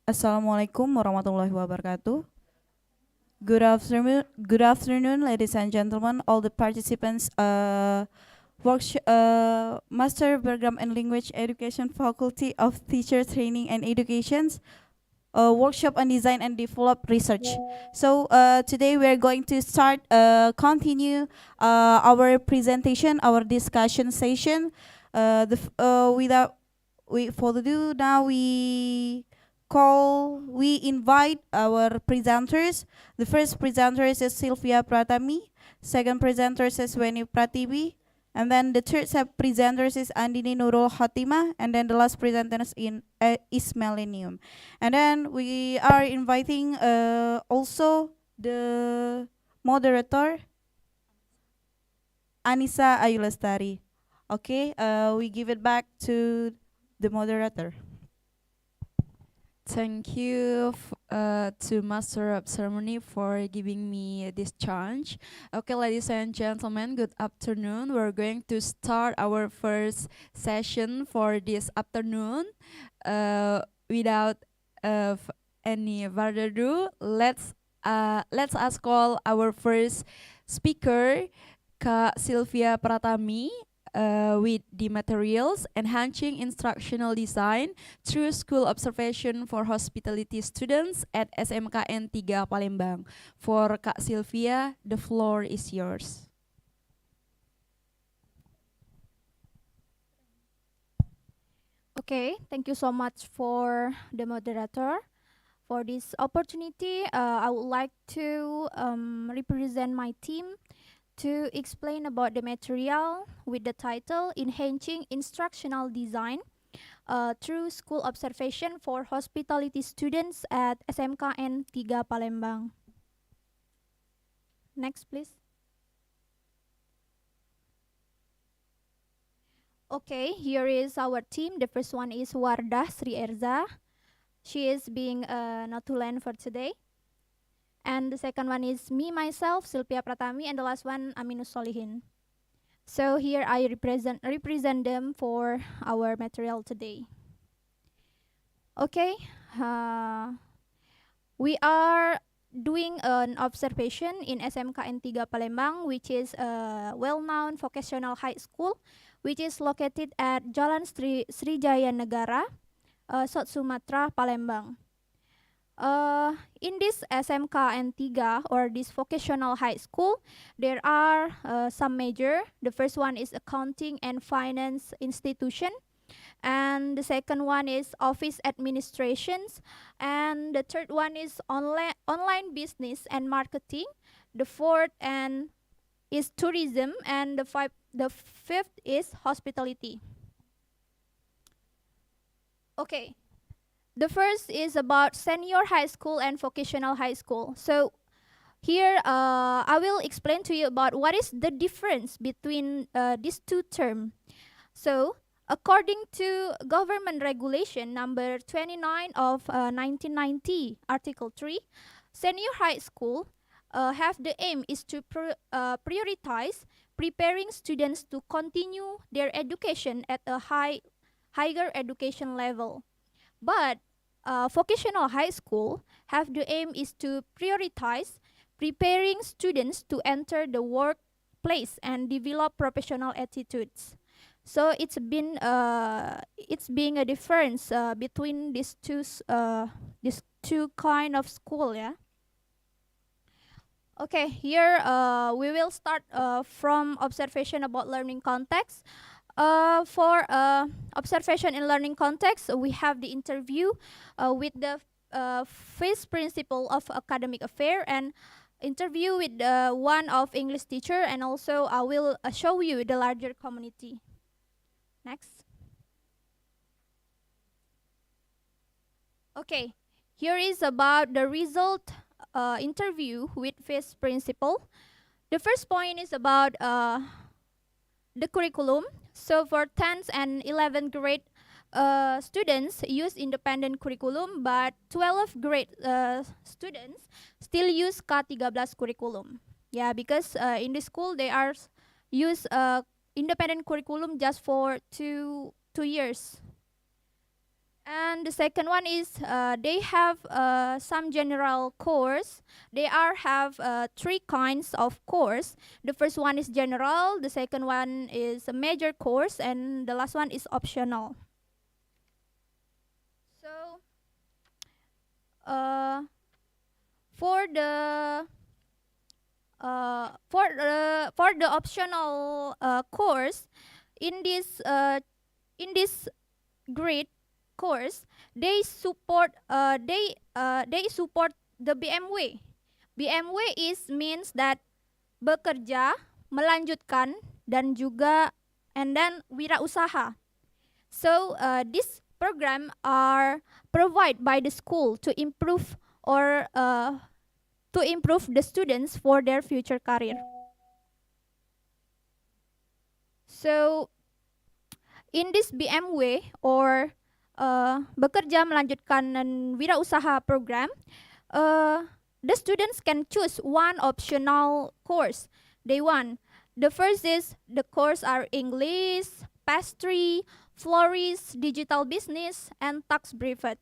Assalamualaikum warahmatullahi wabarakatuh. Good afternoon, ladies and gentlemen, all the participants. Master Program in Language Education Faculty of Teacher Training and Educations, workshop on design and develop research. So today we are going to continue our presentation, our discussion session. Without further ado, now we invite our presenters. The first presenter is Sylvia Pratami. Second presenter is Weni Pratibi. And then the third presenters is Andini Nurul Hatimah. And then the last presenter is Millennium. And then we are inviting also the moderator, Anissa Ayulestari. Okay, we give it back to the moderator. Thank you to Master of Ceremony for giving me this chance. Okay, ladies and gentlemen, good afternoon. We're going to start our first session for this afternoon. Without any further ado, let's us call our first speaker, Kak Sylvia Pratami. With the materials, enhancing instructional design through school observation for hospitality students at SMKN 3 Palembang. For Kak Sylvia, the floor is yours. Okay, thank you so much for the moderator. For this opportunity, I would like to represent my team to explain about the material with the title Enhancing Instructional Design through School Observation for Hospitality Students at SMKN 3 Palembang. Next, please. Okay, here is our team. The first one is Wardah Sri Erza. She is being Notulen for today. And the second one is me, myself, Sylvia Pratami, and the last one, Aminus Solihin. So here I represent them for our material today. Okay, we are doing an observation in SMKN 3 Palembang, which is a well-known vocational high school, which is located at Jalan Srijaya Negara, South Sumatra, Palembang. In this SMKN 3 or this vocational high school, there are some major. The first one is accounting and finance institution, and the second one is office administrations, and the third one is online business and marketing. The fourth and is tourism, and the fifth is hospitality. Okay. The first is about senior high school and vocational high school. So here I will explain to you about what is the difference between these two terms. So according to government regulation number 29 of 1990, Article 3, senior high school have the aim is to prioritize preparing students to continue their education at a higher education level. But vocational high school have the aim is to prioritize preparing students to enter the workplace and develop professional attitudes. So it's being a difference between these two kind of school, yeah. Okay, here we will start from observation about learning context. For observation in learning context, we have the interview with the vice principal of academic affair and interview with one of English teacher, and also I will show you the larger community. Next. Okay, here is about the result interview with vice principal. The first point is about the curriculum. So for 10th and 11th grade students use independent curriculum, but 12th grade students still use K13 curriculum. Yeah, because in the school they are use independent curriculum just for two years. And the second one is they have some general course. They are have three kinds of course. The first one is general, the second one is a major course, and the last one is optional. So for the for the optional course in this grade course, they support the BMW. BMW is means that bekerja, melanjutkan, dan juga and then wirausaha. So this program are provided by the school to improve the students for their future career. So in this BMW or bekerja, melanjutkan, dan wirausaha program, the students can choose one optional course they want. The first is the course are English, pastry, florist, digital business, and tax brevet.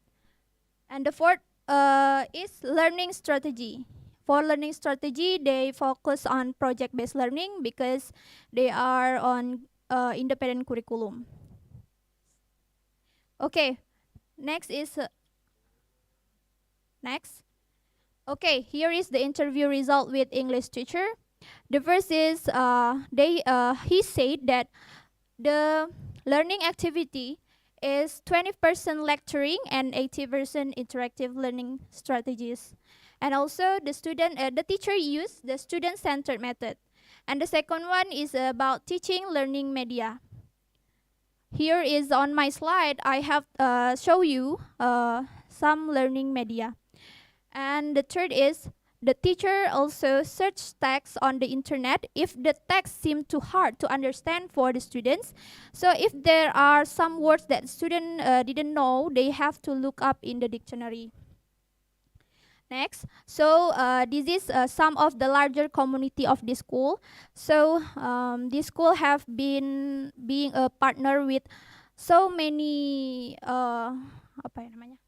And the fourth is learning strategy. For learning strategy, they focus on project-based learning because they are on independent curriculum. Okay, next is next. Okay, here is the interview result with English teacher. The first is he said that the learning activity is 20% lecturing and 80% interactive learning strategies. And also the teacher used the student-centered method. And the second one is about teaching learning media. Here is on my slide, I have show you some learning media. And the third is the teacher also search text on the internet if the text seem too hard to understand for the students. So if there are some words that student didn't know, they have to look up in the dictionary. Next, so this is some of the larger community of this school. So this school have been being a partner with so many apa ya namanya?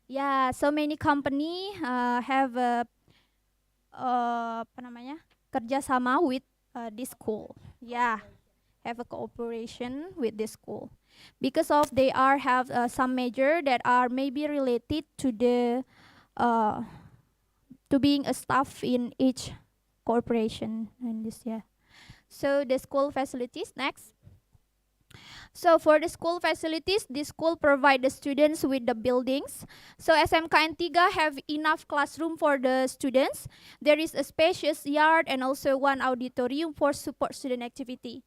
Yeah, so many company have apa namanya? Kerjasama with this school. Yeah, have a cooperation with this school. Because of they are have some measure that are maybe related to the to being a staff in each corporation and this, yeah. So the school facilities next. So for the school facilities, the school provide the students with the buildings. So SMKN 3 have enough classroom for the students. There is a spacious yard and also one auditorium for support student activity.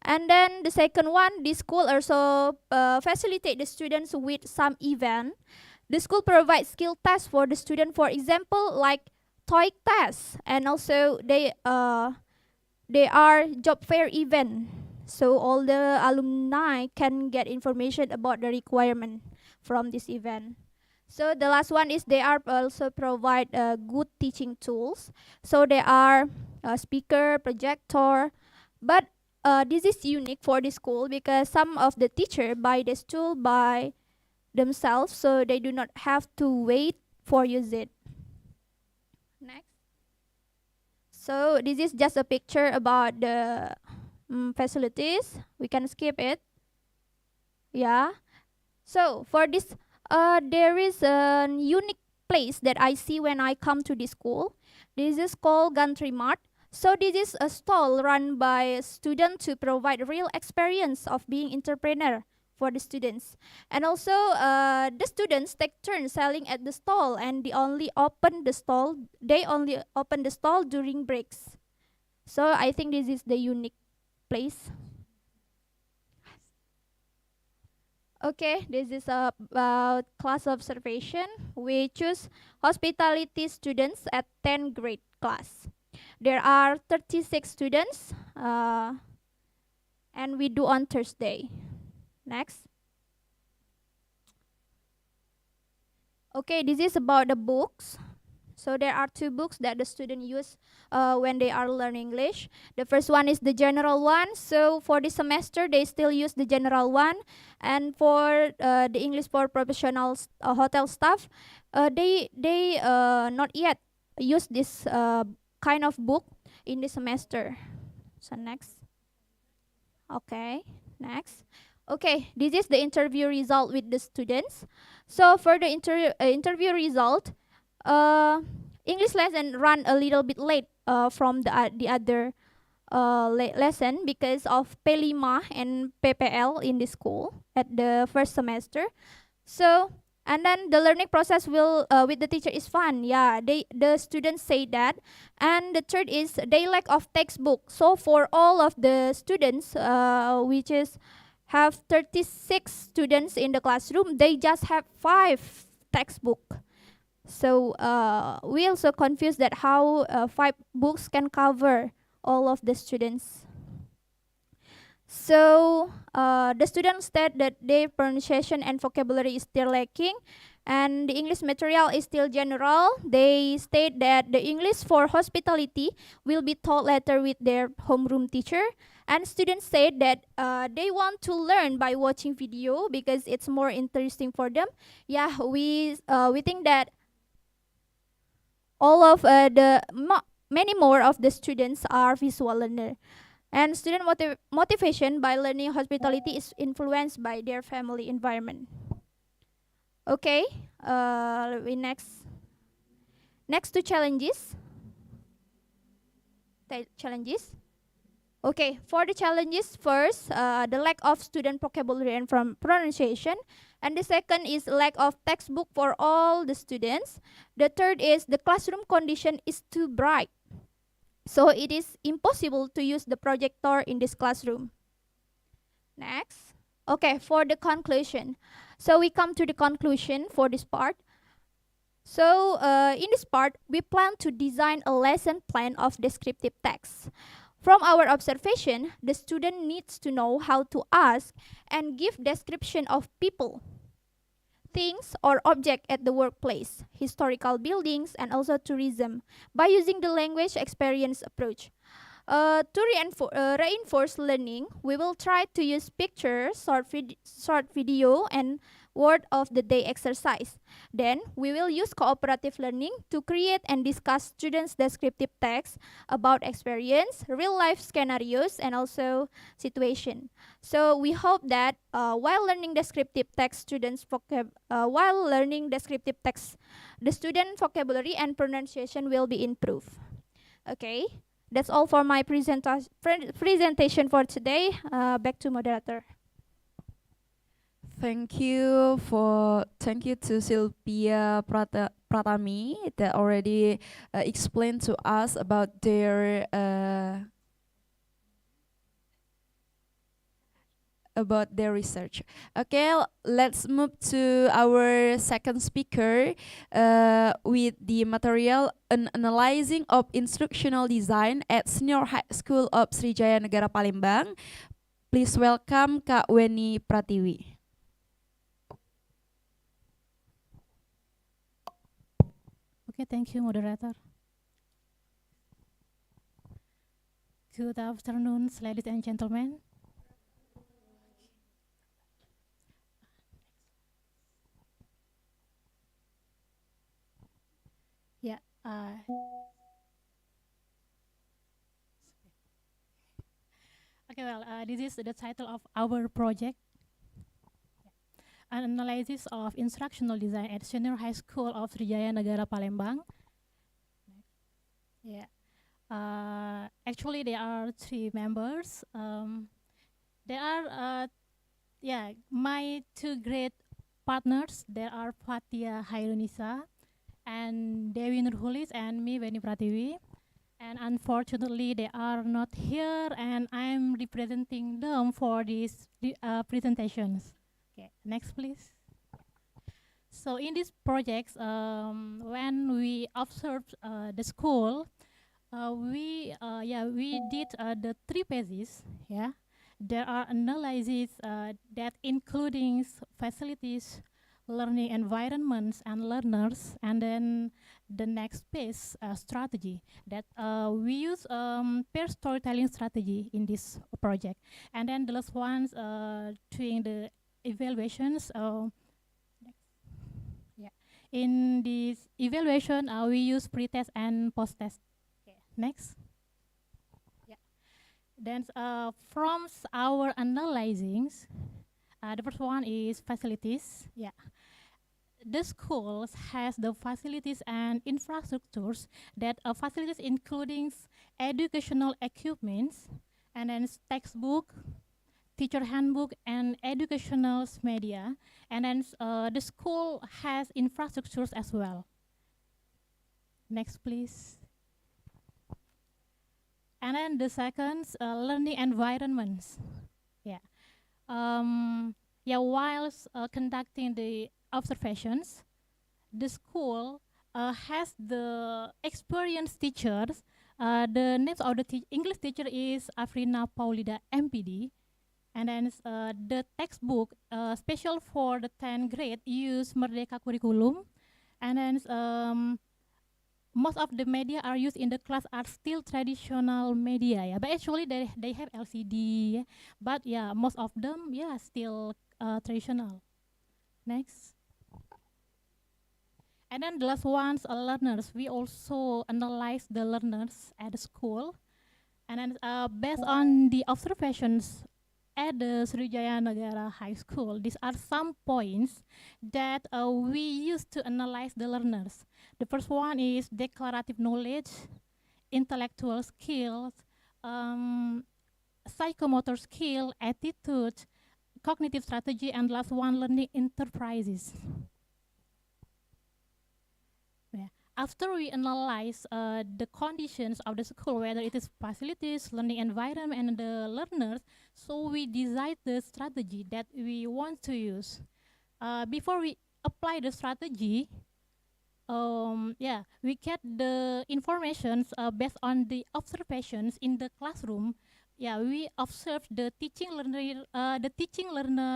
And then the second one, the school also facilitate the students with some event. The school provides skill tests for the student, for example, like TOEIC tests, and also they are job fair event. So all the alumni can get information about the requirement from this event. So the last one is they are also provide good teaching tools. So they are a speaker, projector, but this is unique for the school because some of the teacher buy this tool by themselves, so they do not have to wait for use it. Next. So this is just a picture about the facilities. We can skip it. Yeah. So for this, there is a unique place that I see when I come to this school. This is called Gantry Mart. So this is a stall run by a student to provide real experience of being entrepreneur for the students. And also the students take turns selling at the stall, and they only open the stall during breaks. So I think this is the unique place. Okay, this is about class observation. We choose hospitality students at 10th grade class. There are 36 students, and we do on Thursday. Next. Okay, this is about the books. So there are two books that the student use when they are learning English. The first one is the general one. So for this semester, they still use the general one. And for the English for professional hotel staff, they not yet use this kind of book in the semester. So next. Okay, next. Okay, this is the interview result with the students. So for the interview result, English lesson run a little bit late from the other lesson because of P5 and PPL in the school at the first semester. So and then the learning process will with the teacher is fun. Yeah, the students say that. And the third is they lack of textbook. So for all of the students, which is have 36 students in the classroom, they just have 5 textbook. So we also confused that how 5 books can cover all of the students. So the students said that their pronunciation and vocabulary is still lacking, and the English material is still general. They state that the English for hospitality will be taught later with their homeroom teacher. And students said that they want to learn by watching video because it's more interesting for them. Yeah, we think that all of many more of the students are visual learner. And student motivation by learning hospitality is influenced by their family environment. Okay, we next to challenges. Challenges. Okay, for the challenges, first, the lack of student vocabulary and from pronunciation. And the second is lack of textbook for all the students. The third is the classroom condition is too bright. So it is impossible to use the projector in this classroom. Next. Okay, for the conclusion. So we come to the conclusion for this part. So in this part, we plan to design a lesson plan of descriptive text. From our observation, the student needs to know how to ask and give description of people, things or object at the workplace, historical buildings, and also tourism by using the language experience approach. To reinforce learning, we will try to use pictures, short video, and word of the day exercise. Then we will use cooperative learning to create and discuss students' descriptive text about experience, real life scenarios, and also situation. So we hope that while learning descriptive text, the student vocabulary and pronunciation will be improved. Okay. That's all for my presentation for today. Back to moderator. Thank you to Sylvia Pratami that already explained to us about their research. Okay, let's move to our second speaker with the material an analyzing of instructional design at Senior High School of Srijaya Negara Palembang. Please welcome Kak Weni Pratiwi. Okay, thank you, moderator. Good afternoon, ladies and gentlemen. Yeah. Okay, well, this is the title of our project. An analysis of instructional design at Senior High School of Srijaya Negara Palembang. Yeah. Actually, there are 3 members. There are, my 2 great partners. There are Fatia Hairunisa and Dewi Nurhulis and me, Weni Pratiwi. And unfortunately, they are not here, and I'm representing them for these presentations. Okay, next please. So in these projects, when we observed the school, We did the 3 phases. Yeah, there are analyses that including facilities, learning environments, and learners, and then the next phase strategy that we use peer storytelling strategy in this project, and then the last ones doing the evaluations. Yeah, in this evaluation, we use pre-test and post-test. Okay, next. Then from our analyzings, the first one is facilities. Yeah, the schools has the facilities and infrastructures that facilities including educational equipments, and then textbook, teacher handbook, and educational media. And then the school has infrastructures as well. Next, please. And then the second, learning environments. Yeah. Whilst conducting the observations, the school has the experienced teachers. The name of the English teacher is Afrina Paulida MPD. And then the textbook, special for the 10th grade, use Merdeka curriculum. And then most of the media are used in the class are still traditional media, yeah. But actually they have LCD, yeah. But yeah, most of them, yeah, still traditional. Next. And then the last ones are learners. We also analyze the learners at the school. And then based on the observations at the Sriwijaya Negara High School, these are some points that we use to analyze the learners. The first one is declarative knowledge, intellectual skills, psychomotor skill, attitude, cognitive strategy, and last one, learning enterprises. Yeah. After we analyze the conditions of the school, whether it is facilities, learning environment, and the learners, so we decide the strategy that we want to use. Before we apply the strategy, we get the informations based on the observations in the classroom. Yeah, we observe the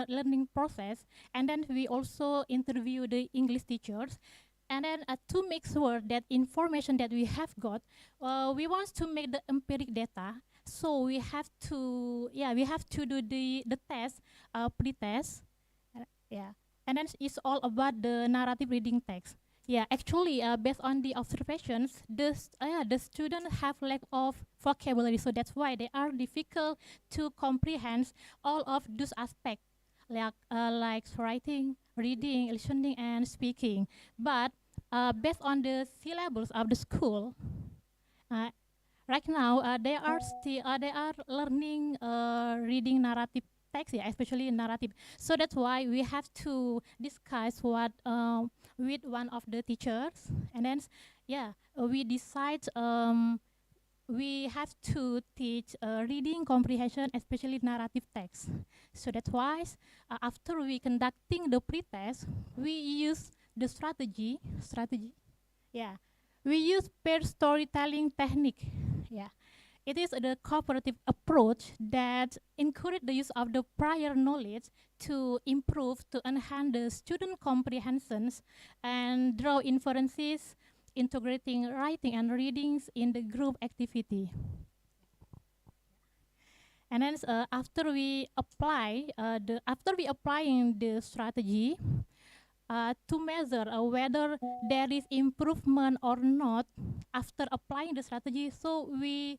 learning process, and then we also interview the English teachers. And then to make sure that information that we have got, we want to make the empiric data. So we have to do the test, pre-test. Yeah, and then it's all about the narrative reading text. Yeah, actually, based on the observations, the students have lack of vocabulary, so that's why they are difficult to comprehend all of those aspects, like writing, reading, listening, and speaking. But based on the syllabus of the school, uh, right now they are learning reading narrative text, yeah, especially narrative. So that's why we have to discuss what with one of the teachers, and then we decide we have to teach reading comprehension, especially narrative text. So that's why after we conducting the pre-test, we use the strategy. Yeah, we use pair storytelling technique. Yeah, it is the cooperative approach that encourage the use of the prior knowledge to improve, to enhance the student comprehensions and draw inferences, integrating writing and readings in the group activity. And then after we applying the strategy, to measure whether there is improvement or not after applying the strategy, so we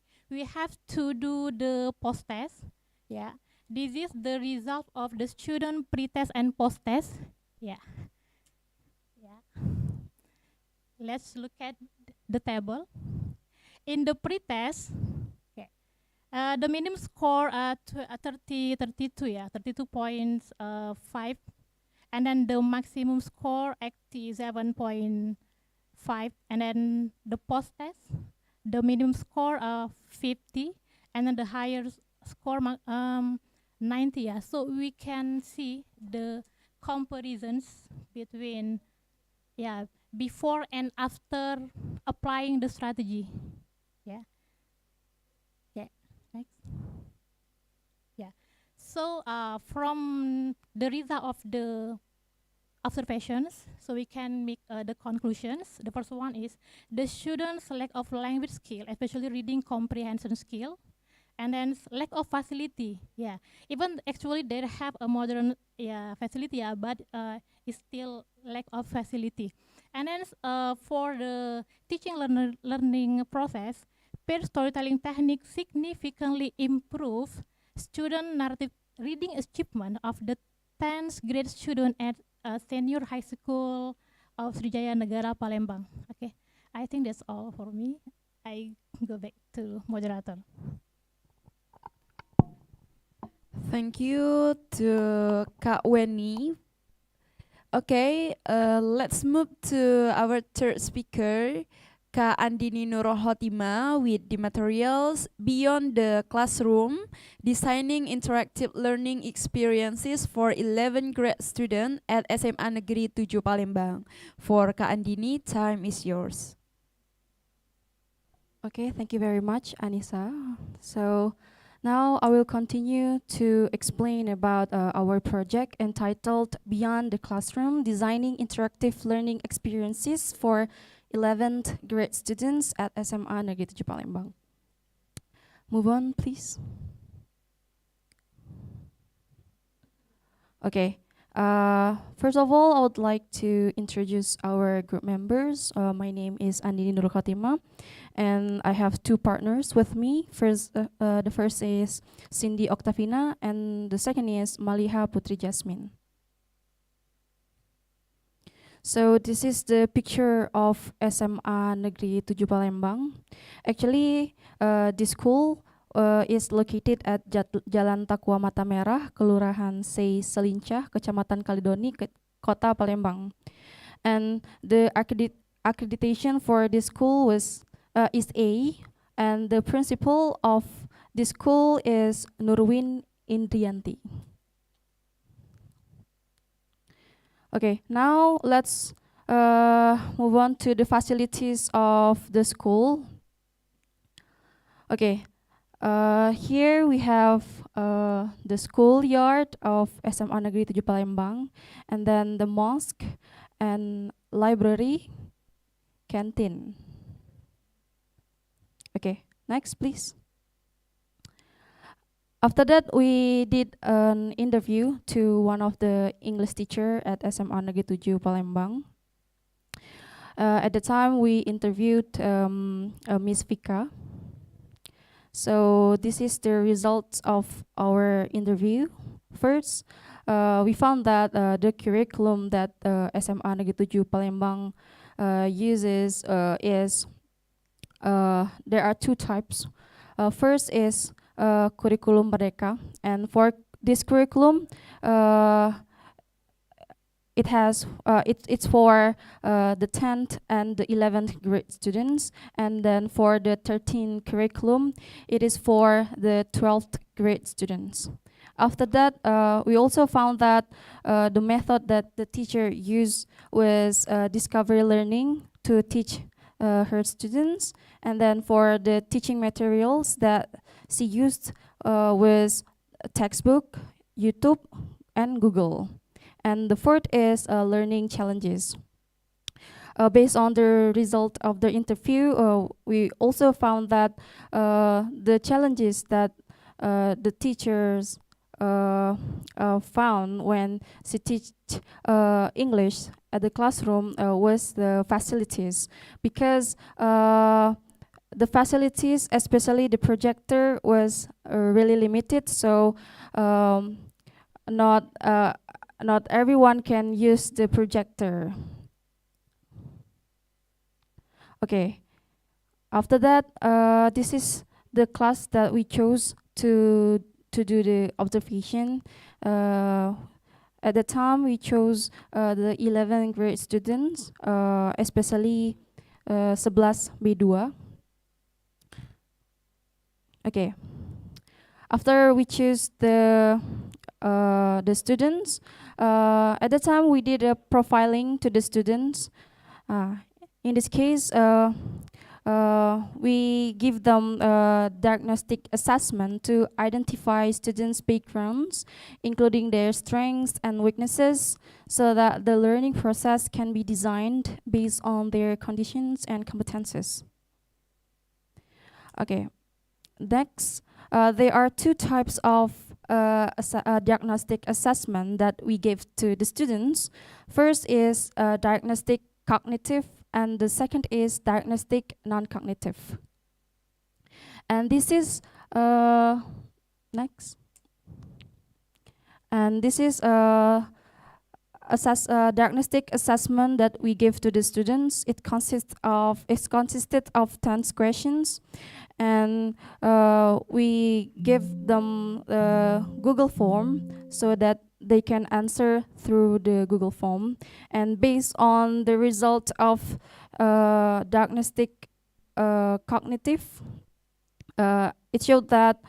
have to do the post test. Yeah, this is the result of the student pre-test and post test. Yeah, yeah. Let's look at the table. In the pre-test, okay, the minimum score 32, yeah, 32.5, and then the maximum score 87.5, and then the post test, the minimum score 50, and then the higher score 90. Yeah, so we can see the comparisons between before and after applying the strategy. Yeah. Next. Yeah. So from the result of the observations, so we can make the conclusions. The first one is the students' lack of language skill, especially reading comprehension skill, and then lack of facility. Yeah, even actually they have a modern facility, but it's still lack of facility. And then for the teaching learning process, peer storytelling technique significantly improve student narrative reading achievement of the 10th grade student at senior high school of Srijaya Negara Palembang. Okay, I think that's all for me. I go back to moderator. Thank you to Kak Weni. Okay, let's move to our third speaker, Kak Andini Nurul with the materials Beyond the Classroom, Designing Interactive Learning Experiences for 11th grade student at SMA Negeri 7 Palembang. For Kak Andini, time is yours. Okay, thank you very much, Anissa. So now I will continue to explain about our project entitled Beyond the Classroom, Designing Interactive Learning Experiences for 11th grade students at SMA Negeri 7 Palembang. Move on, please. Okay. First of all, I would like to introduce our group members. My name is Andini Nurul Khatimah, and I have two partners with me. The first is Cindy Octavina, and the second is Maliha Putri Jasmine. So this is the picture of SMA Negeri 7 Palembang. Actually, this school is located at Jalan Takwa Mata Merah, Kelurahan Sei Selincah, Kecamatan Kalidoni, Kota Palembang. And the accreditation for this school is A, and the principal of this school is Nurwin Indrianti. Okay, now let's move on to the facilities of the school. Okay. Here we have the schoolyard of SMA Negeri 7 Palembang, and then the mosque and library, canteen. Okay, next please. After that, we did an interview to one of the English teacher at SMA Negeri 7 Palembang. At the time, we interviewed Miss Vika. So this is the results of our interview. First, we found that the curriculum that SMA Negeri 7 Palembang uses is there are two types. First is curriculum Merdeka, and for this curriculum, it's for the 10th and the 11th grade students, and then for the 13th curriculum, it is for the 12th grade students. After that, we also found that the method that the teacher used was discovery learning to teach her students, and then for the teaching materials that she used was textbook, YouTube, and Google. And the fourth is learning challenges. Based on the result of the interview, we also found that the challenges that the teachers found when she teach English at the classroom was the facilities, because the facilities, especially the projector, was really limited. So not everyone can use the projector. Okay. After that, this is the class that we chose to do the observation. At the time, we chose the 11th grade students, especially 11 B2. Okay. After we choose the students, at the time we did a profiling to the students. In this case, we give them a diagnostic assessment to identify students' backgrounds, including their strengths and weaknesses, so that the learning process can be designed based on their conditions and competences. Okay, next, there are two types of diagnostic assessment that we give to the students. First is diagnostic cognitive, and the second is diagnostic non-cognitive. And this is next. And this is diagnostic assessment that we give to the students. It's consisted of 10 questions, and we give them a Google form so that they can answer through the Google form. And based on the result of diagnostic cognitive, it showed that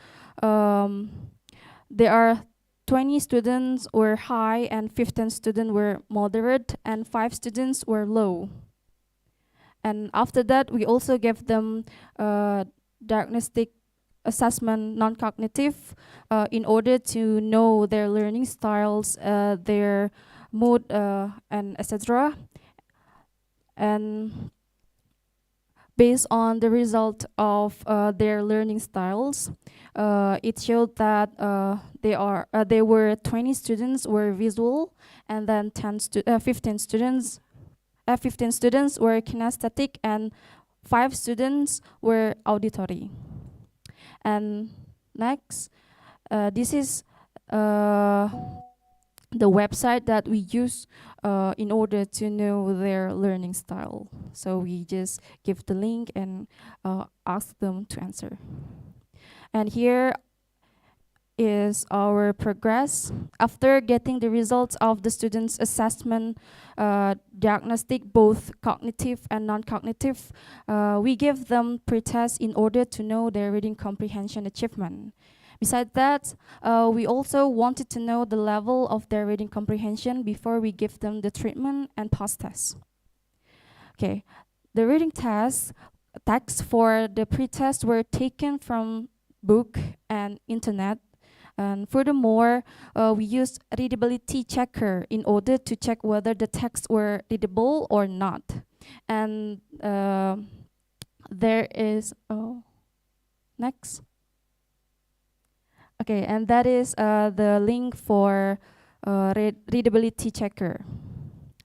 there are 20 students were high and 15 students were moderate and 5 students were low. And after that, we also gave them diagnostic assessment non-cognitive in order to know their learning styles, their mood, and etc. And based on the result of their learning styles, it showed that there were 20 students were visual, and then 15 students were kinesthetic, and 5 students were auditory. And next, this is the website that we use in order to know their learning style. So we just give the link and ask them to answer. And here is our progress. After getting the results of the students' assessment diagnostic, both cognitive and non-cognitive, we give them pre-test in order to know their reading comprehension achievement. Besides that, we also wanted to know the level of their reading comprehension before we give them the treatment and post-test. Okay, the reading texts for the pre-test were taken from book and internet. And furthermore, we used readability checker in order to check whether the texts were readable or not. And there is, next. Okay, and that is the link for readability checker.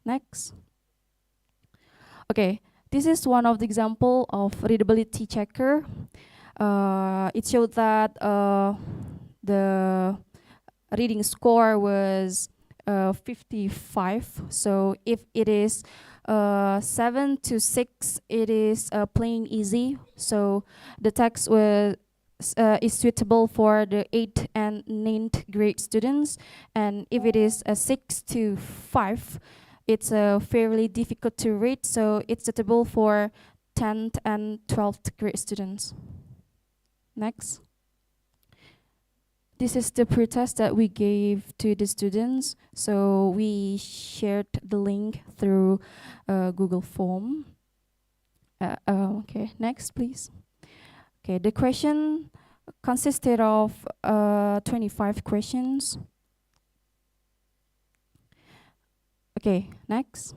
Next. Okay, this is one of the example of readability checker. It showed that the reading score was 55. So if it is 7 to 6, it is plain easy. So the text was is suitable for the 8th and 9th grade students. And if it is a 6 to 5, it's fairly difficult to read, so it's suitable for 10th and 12th grade students. Next. This is the pretest that we gave to the students. So we shared the link through Google form. Okay, next please. Okay, the question consisted of 25 questions. Okay, next.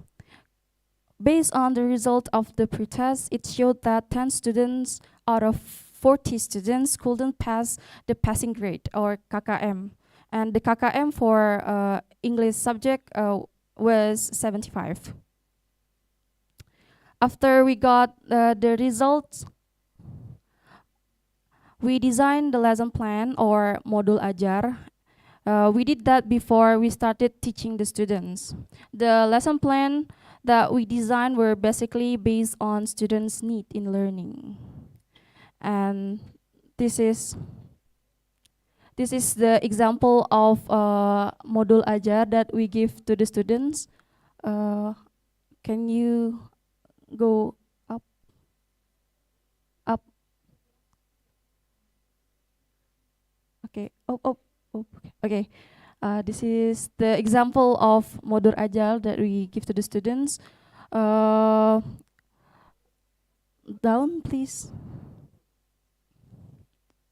Based on the result of the pretest, it showed that 10 students out of 40 students couldn't pass the passing grade, or KKM. And the KKM for English subject was 75. After we got the results, we designed the lesson plan, or modul ajar. We did that before we started teaching the students. The lesson plan that we designed were basically based on students' need in learning. And this is the example of modul ajar that we give to the students. Can you go up? Up. Okay. Oh. Okay. This is the example of modul ajar that we give to the students. Down, please.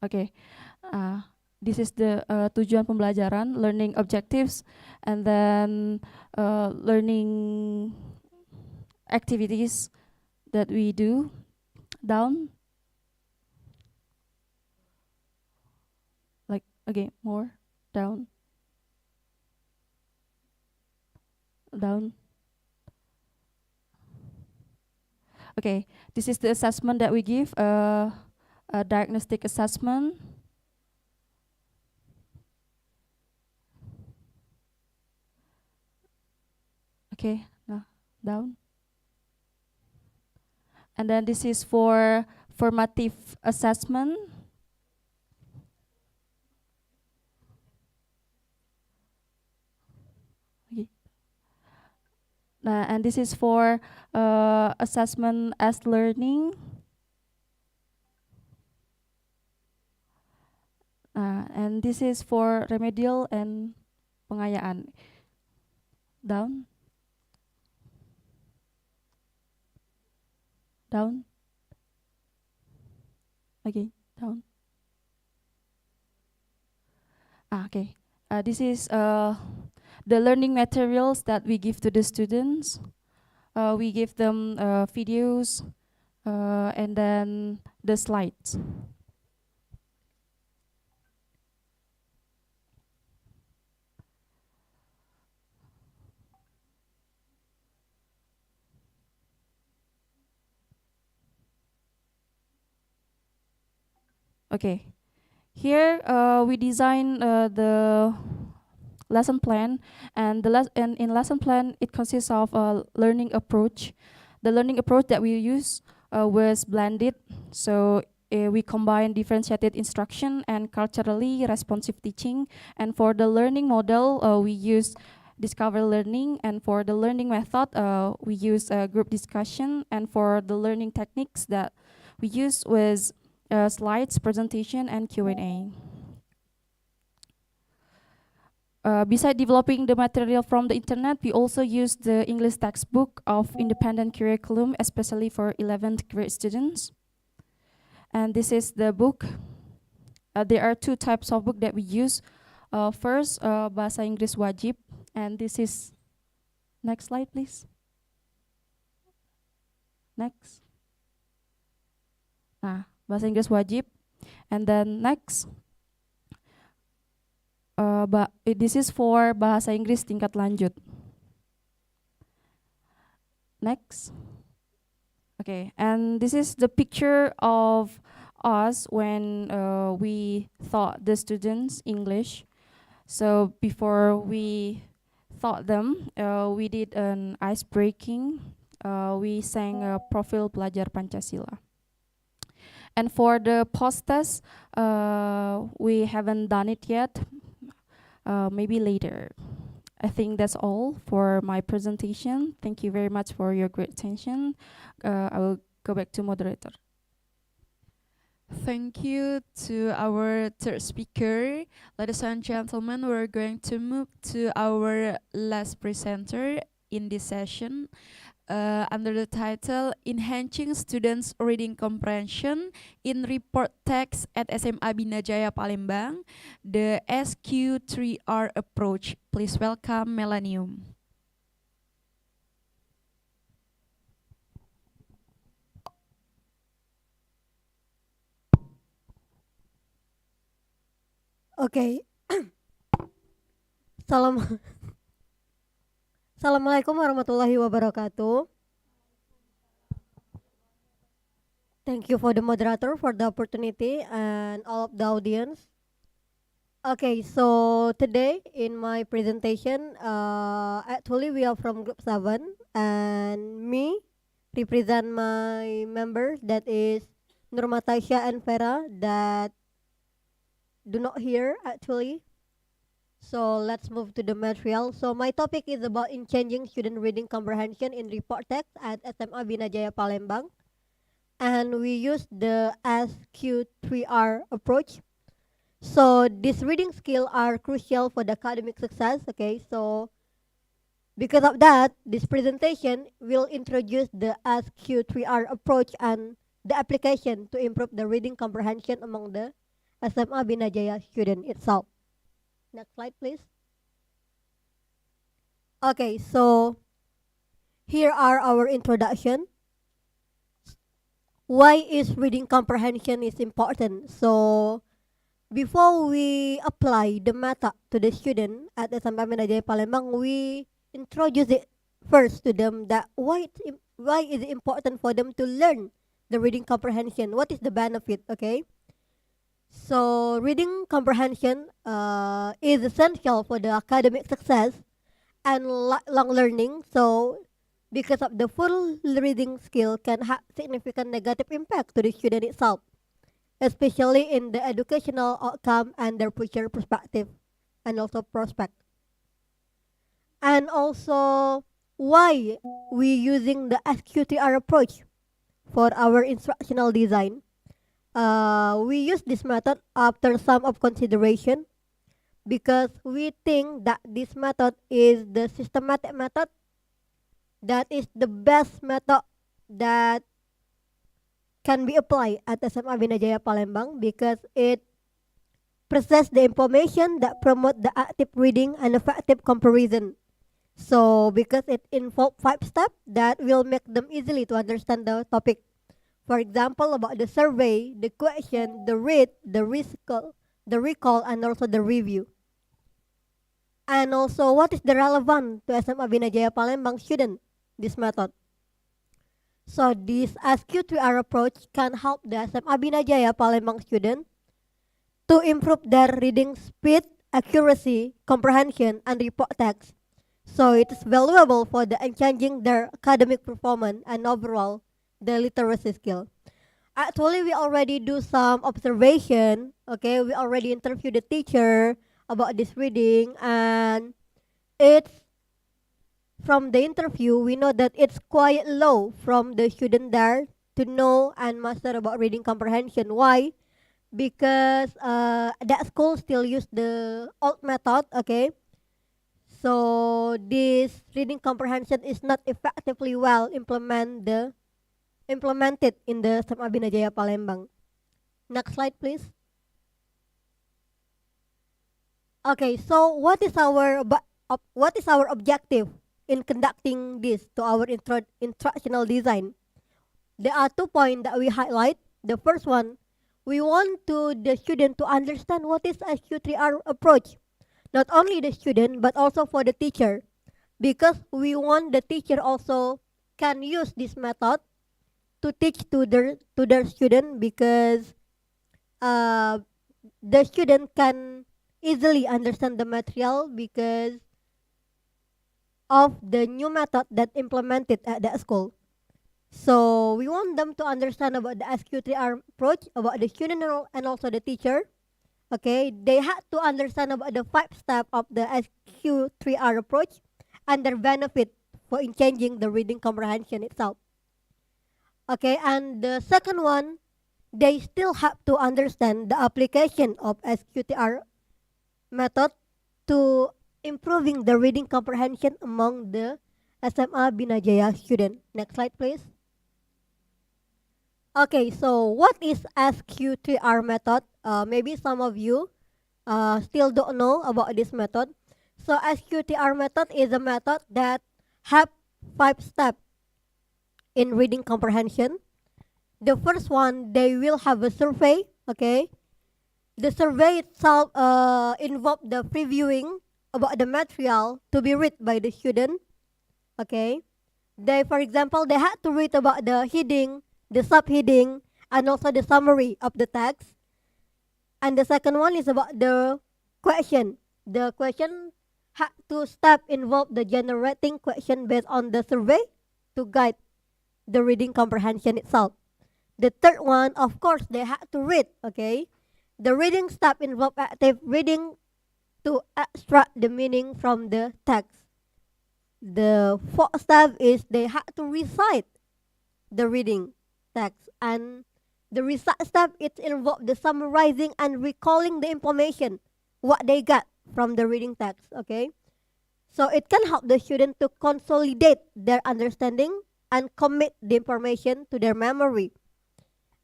Okay. This is the tujuan pembelajaran, learning objectives, and then learning activities that we do. Down. Like, again, more. Down. Down. Okay, this is the assessment that we give, a diagnostic assessment. Okay, now down. And then this is for formative assessment. Okay. And this is for assessment as learning. And this is for remedial and pengayaan. Down. Down. Okay, down. Okay. This is the learning materials that we give to the students. We give them videos and then the slides. Okay, here we design the lesson plan, and and in lesson plan it consists of a learning approach. The learning approach that we use was blended, so we combine differentiated instruction and culturally responsive teaching. And for the learning model, we use discover learning, and for the learning method, we use group discussion, and for the learning techniques that we use was slides, presentation, and Q&A. Besides developing the material from the internet, we also use the English textbook of independent curriculum, especially for 11th grade students. And this is the book. There are two types of book that we use. First, Bahasa Inggris Wajib, and this is, next slide please. Next. Bahasa Inggris Wajib. And then next, this is for Bahasa Inggris tingkat lanjut. Next. Okay, and this is the picture of us when we taught the students English. So before we taught them, we did an ice breaking. We sang Profil Pelajar Pancasila. And for the post test, we haven't done it yet. Maybe later. I think that's all for my presentation. Thank you very much for your great attention. I will go back to moderator. Thank you to our third speaker. Ladies and gentlemen, we're going to move to our last presenter in this session. Under the title Enhancing Students' Reading Comprehension in Report Text at SMA Bina Jaya Palembang, the SQ3R approach. Please welcome Millennium. Oke. Assalamualaikum warahmatullahi wabarakatuh. Thank you for the moderator for the opportunity and all of the audience. Okay, so today in my presentation, actually we are from group 7 and me represent my members, that is Nurmatasha and Vera, that do not hear actually. So let's move to the material. So my topic is about in changing student reading comprehension in report text at SMA Bina Jaya Palembang. And we use the SQ3R approach. So these reading skills are crucial for the academic success. Okay, so because of that, this presentation will introduce the SQ3R approach and the application to improve the reading comprehension among the SMA Binajaya student itself. Next slide, please. Okay, so here are our introduction. Why is reading comprehension is important? So before we apply the method to the student at SMA Binajaya Palembang, we introduce it first to them that why is it important for them to learn the reading comprehension? What is the benefit? Okay. So reading comprehension is essential for the academic success and lifelong learning. So because of the full reading skill can have significant negative impact to the student itself, especially in the educational outcome and their future perspective and also prospect. And also why we using the SQTR approach for our instructional design. We use this method after some of consideration because we think that this method is the systematic method that is the best method that can be applied at SMA Binajaya Palembang because it presents the information that promote the active reading and effective comparison. So because it involves 5 steps that will make them easily to understand the topic. For example, about the survey, the question, the read, the recall, and also the review. And also, what is the relevant to SMA Binajaya Palembang student, this method? So this SQ3R approach can help the SMA Binajaya Palembang student to improve their reading speed, accuracy, comprehension, and report text. So it is valuable for the enhancing their academic performance and overall the literacy skill. Actually, we already do some observation. Okay, we already interviewed the teacher about this reading, and it's from the interview we know that it's quite low from the student there to know and master about reading comprehension. Why? Because that school still use the old method. Okay, so this reading comprehension is not effectively well implemented in the SMA Binajaya Palembang. Next slide, please. Okay, so what is our objective in conducting this to our instructional design? There are 2 points that we highlight. The first one, we want the student to understand what is SQ3R approach. Not only the student, but also for the teacher. Because we want the teacher also can use this method to teach to their student, because the student can easily understand the material because of the new method that implemented at the school. So we want them to understand about the SQ3R approach, about the student and also the teacher. Okay, they had to understand about the 5 steps of the SQ3R approach and their benefit for in changing the reading comprehension itself. Okay, and the second one, they still have to understand the application of SQTR method to improving the reading comprehension among the SMA Binajaya student. Next slide, please. Okay, so what is SQ3R method? Maybe some of you still don't know about this method. So SQTR method is a method that have 5 steps in reading comprehension. The first one, they will have a survey. Okay, the survey itself involve the previewing about the material to be read by the student. Okay, they, for example, they had to read about the heading, the subheading, and also the summary of the text. And the second one is about the question. The question had to step involve the generating question based on the survey to guide the reading comprehension itself. The third one, of course, they had to read. Okay, the reading step involve active reading to extract the meaning from the text. The fourth step is they had to recite the reading text, and the recite step, it involved the summarizing and recalling the information what they got from the reading text. Okay, so it can help the student to consolidate their understanding and commit the information to their memory.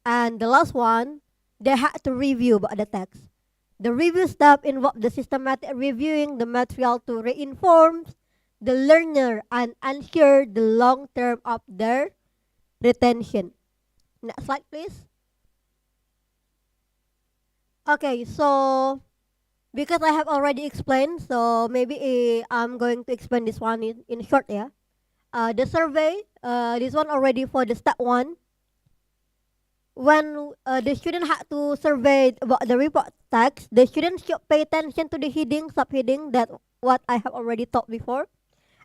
And the last one, they had to review about the text. The review step involved the systematic reviewing the material to reinforce the learner and ensure the long term of their retention. Next slide, please. Okay, so because I have already explained, so maybe I'm going to explain this one in short, yeah. The survey, this one already for the step one. When the student had to survey about the report text, the student should pay attention to the heading, subheading, that what I have already taught before.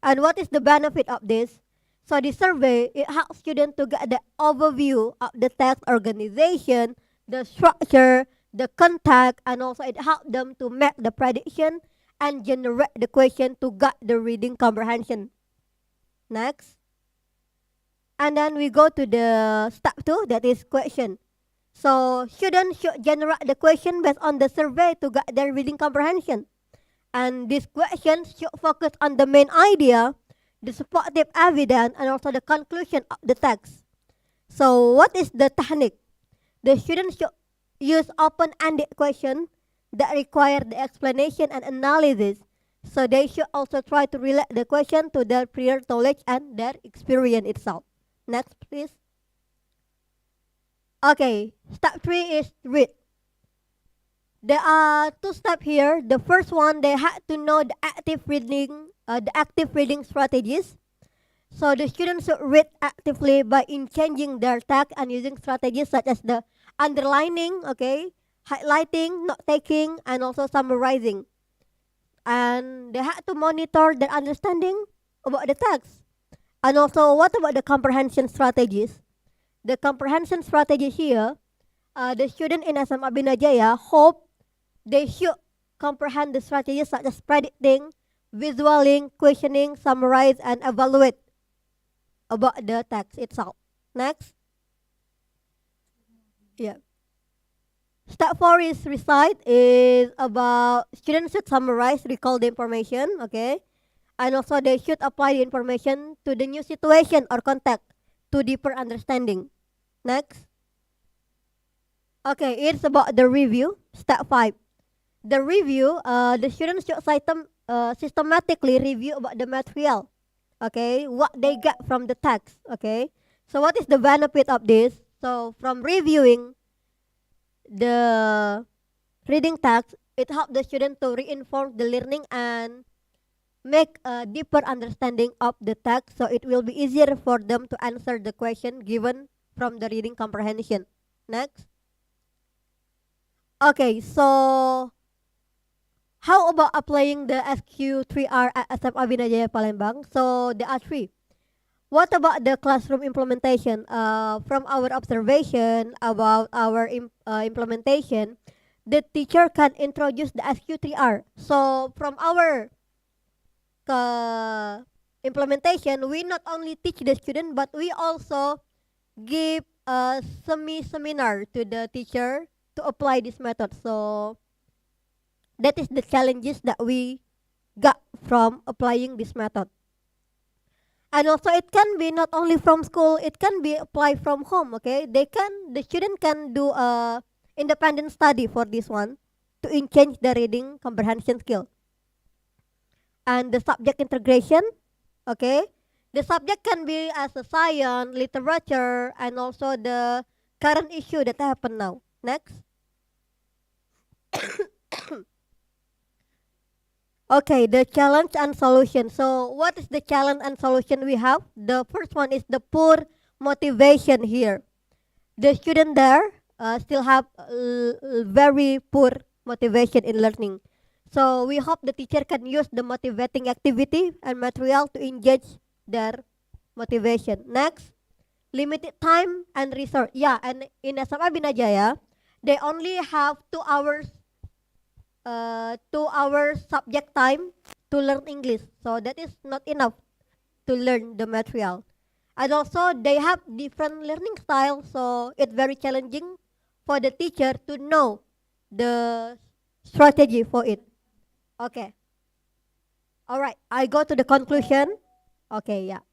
And what is the benefit of this? So the survey, it helps students to get the overview of the text organization, the structure, the context, and also it helps them to make the prediction and generate the question to get the reading comprehension. Next. And then we go to the step 2, that is question. So students should generate the question based on the survey to get their reading comprehension. And these questions should focus on the main idea, the supportive evidence, and also the conclusion of the text. So what is the technique? The students should use open-ended questions that require the explanation and analysis. So they should also try to relate the question to their prior knowledge and their experience itself. Next, please. Okay, step 3 is read. There are 2 steps here. The first one, they had to know the active reading strategies. So the students should read actively by changing their text and using strategies such as the underlining, okay, highlighting, note taking, and also summarizing. And they had to monitor their understanding about the text. And also, what about the comprehension strategies? The comprehension strategy here, the student in SMA Binajaya hope they should comprehend the strategies such as predicting, visualizing, questioning, summarize, and evaluate about the text itself. Next. Yeah. Step 4 is recite, is about students should summarize, recall the information, okay? And also they should apply the information to the new situation or context to deeper understanding. Next. Okay, it's about the review. Step 5. The review, the students should systematically review about the material. Okay, what they get from the text. Okay, so what is the benefit of this? So from reviewing the reading text, it helps the student to reinforce the learning and make a deeper understanding of the text, so it will be easier for them to answer the question given from the reading comprehension. Next. Okay, so how about applying the SQ3R at SMA Binajaya Palembang? So there are 3. What about the classroom implementation? From our observation about our implementation, the teacher can introduce the SQ3R. So from our implementation, we not only teach the student, but we also give a seminar to the teacher to apply this method. So that is the challenges that we got from applying this method. And also it can be not only from school, it can be applied from home, okay? The student can do a independent study for this one to enhance the reading comprehension skill. And the subject integration, okay? The subject can be as a science, literature, and also the current issue that happen now. Next. Okay, the challenge and solution. So what is the challenge and solution we have? The first one is the poor motivation here. The student there still have very poor motivation in learning. So we hope the teacher can use the motivating activity and material to engage their motivation. Next, limited time and resource. Yeah, and in SMA Binajaya, they only have 2 hours 2 hours subject time to learn English. So that is not enough to learn the material. And also they have different learning styles, so it's very challenging for the teacher to know the strategy for it. Okay. All right, I go to the conclusion. Okay, yeah.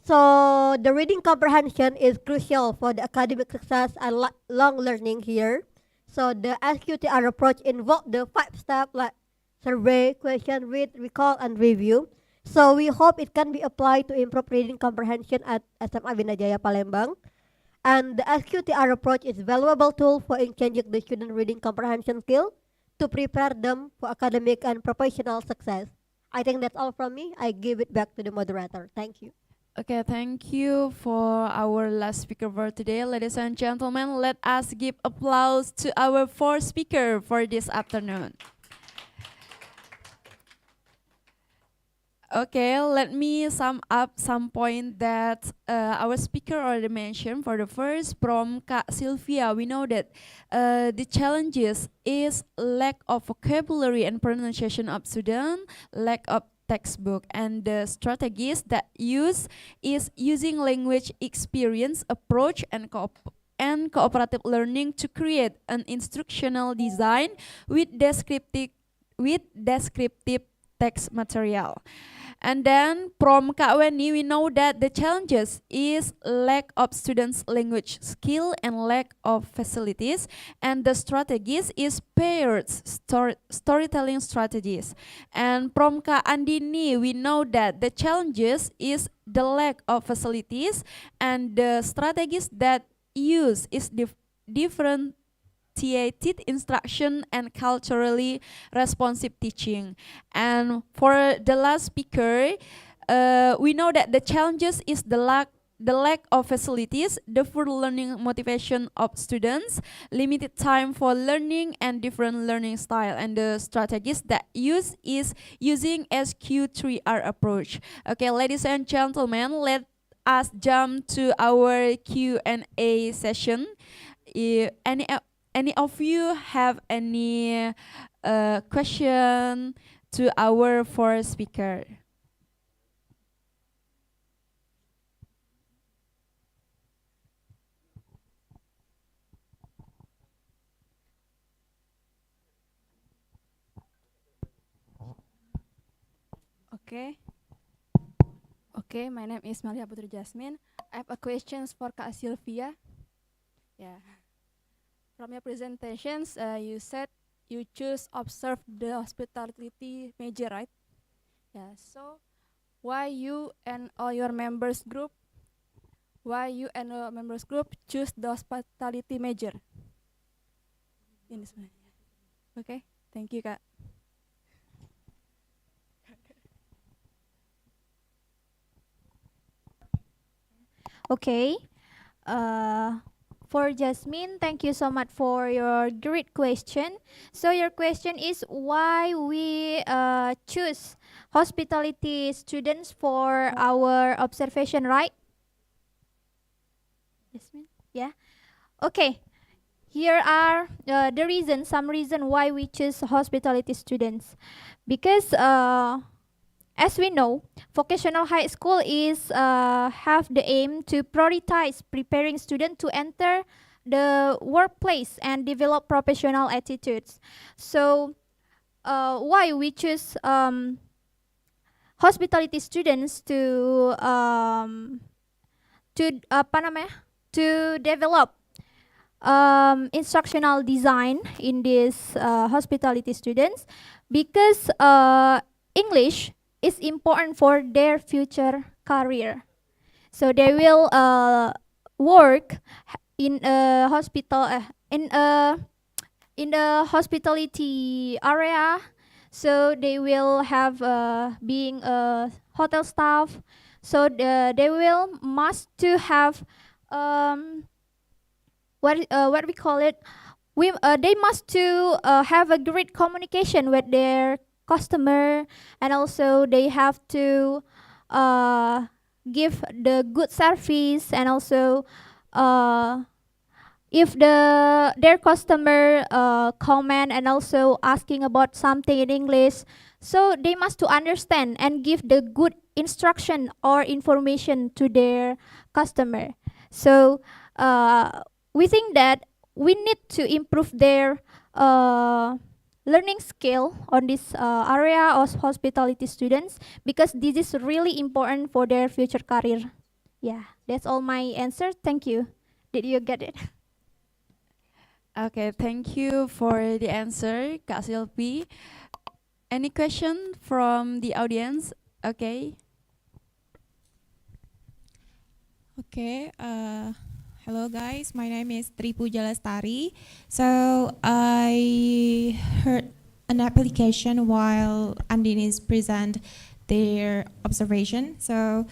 So the reading comprehension is crucial for the academic success and long learning here. So the SQTR approach involves the 5 steps like survey, question, read, recall, and review. So we hope it can be applied to improve reading comprehension at SMA Binajaya Palembang. And the SQTR approach is valuable tool for changing the student reading comprehension skill to prepare them for academic and professional success. I think that's all from me. I give it back to the moderator. Thank you. Okay, thank you for our last speaker for today. Ladies and gentlemen, let us give applause to our fourth speaker for this afternoon. Okay, let me sum up some point that our speaker already mentioned. For the first, from Kak Sylvia, we know that the challenges is lack of vocabulary and pronunciation of student, lack of textbook, and the strategies that use is using language experience approach and cooperative learning to create an instructional design with descriptive text material. And then from Kak Weni, we know that the challenges is lack of students' language skill and lack of facilities, and the strategies is paired storytelling strategies. And from Kak Andini, we know that the challenges is the lack of facilities, and the strategies that use is differentiated instruction and culturally responsive teaching. And for the last speaker, we know that the challenges is the lack of facilities, the poor learning motivation of students, limited time for learning, and different learning style. And the strategies that use is using SQ3R approach. Okay, ladies and gentlemen, let us jump to our Q&A session. Any of you have any question to our fourth speaker? Okay. Okay, my name is Malia Putri Jasmine. I have a questions for Kak Sylvia. Yeah. From your presentations, you said you choose observe the hospitality major, right? Yeah. So, why you and all your members group choose the hospitality major? In this one. Okay. Thank you, Kak. Okay. For Jasmine, thank you so much for your great question. So your question is why we choose hospitality students for our observation, right? Jasmine? Yeah. Okay. Here are some reason why we choose hospitality students. Because as we know, vocational high school is have the aim to prioritize preparing students to enter the workplace and develop professional attitudes. So, why we choose hospitality students to to develop instructional design in this hospitality students, because English is important for their future career. So they will work in a hospital in the hospitality area. So they will have being a hotel staff. So they will must to have what we call it. They must to have a great communication with their customer, and also they have to give the good service, and also if their customer comment and also asking about something in English, so they must to understand and give the good instruction or information to their customer. So we think that we need to improve their learning skill on this area of hospitality students, because this is really important for their future career. Yeah, that's all my answer. Thank you. Did you get it? Okay, thank you for the answer, Kak Silvi. Any question from the audience? Okay. Okay, hello guys, my name is Tripuja Lestari. So I heard an application while Andinis present their observation. So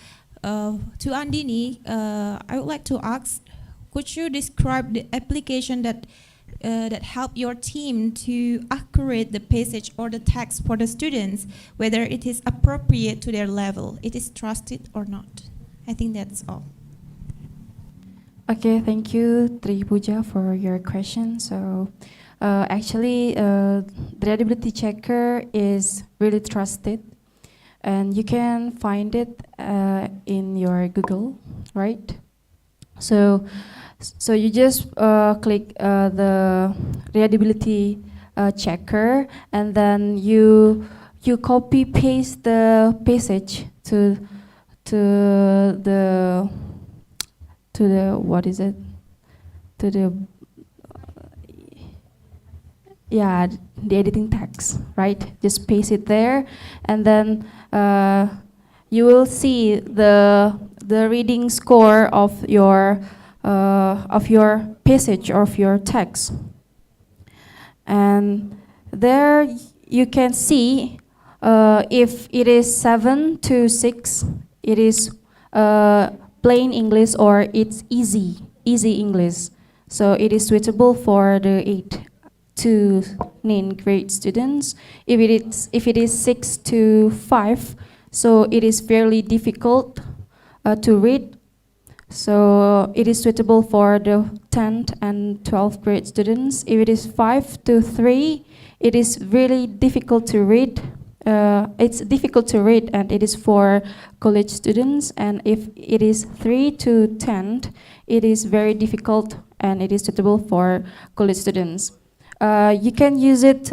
to Andini, I would like to ask, could you describe the application that help your team to accurate the passage or the text for the students, whether it is appropriate to their level, it is trusted or not? I think that's all. Okay, thank you, Tripuja, for your question. So, the readability checker is really trusted, and you can find it in your Google, right? So, you just click the readability checker, and then you copy paste the passage to the what is it, to the yeah, the editing text, right? Just paste it there, and then you will see the reading score of your passage, of your text. And there you can see if it is 7 to 6, it is plain English, or it's easy English. So it is suitable for the 8 to 9 grade students. If it is 6 to 5, so it is fairly difficult to read. So it is suitable for the 10th and 12th grade students. If it is 5 to 3, it is really difficult to read. It's difficult to read, and it is for college students. And if it is 3 to 10, it is very difficult, and it is suitable for college students. You can use it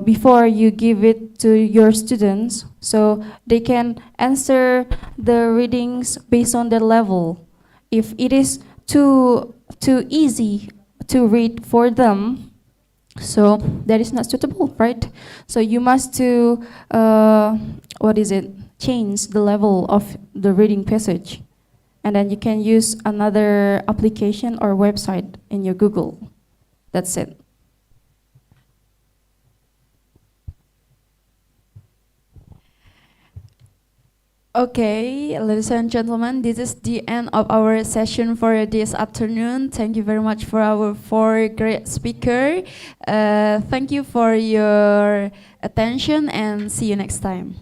before you give it to your students, so they can answer the readings based on their level. If it is too easy to read for them, so that is not suitable, right? So you must to change the level of the reading passage, and then you can use another application or website in your Google. That's it. Okay, ladies and gentlemen, this is the end of our session for this afternoon. Thank you very much for our 4 great speakers. Thank you for your attention, and see you next time.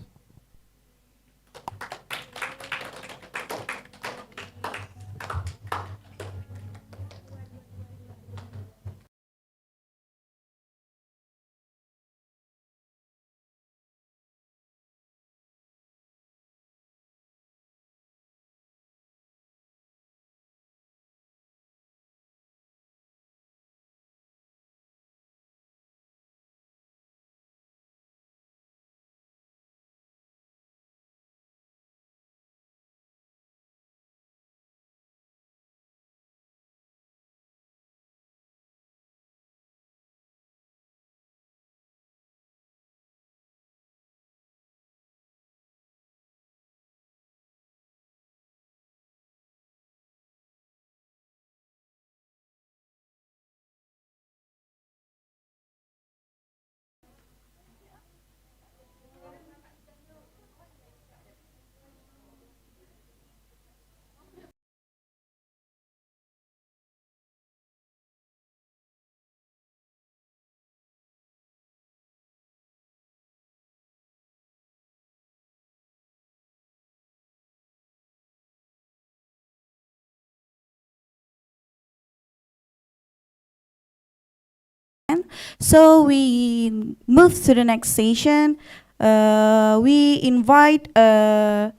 So we move to the next session. We invite the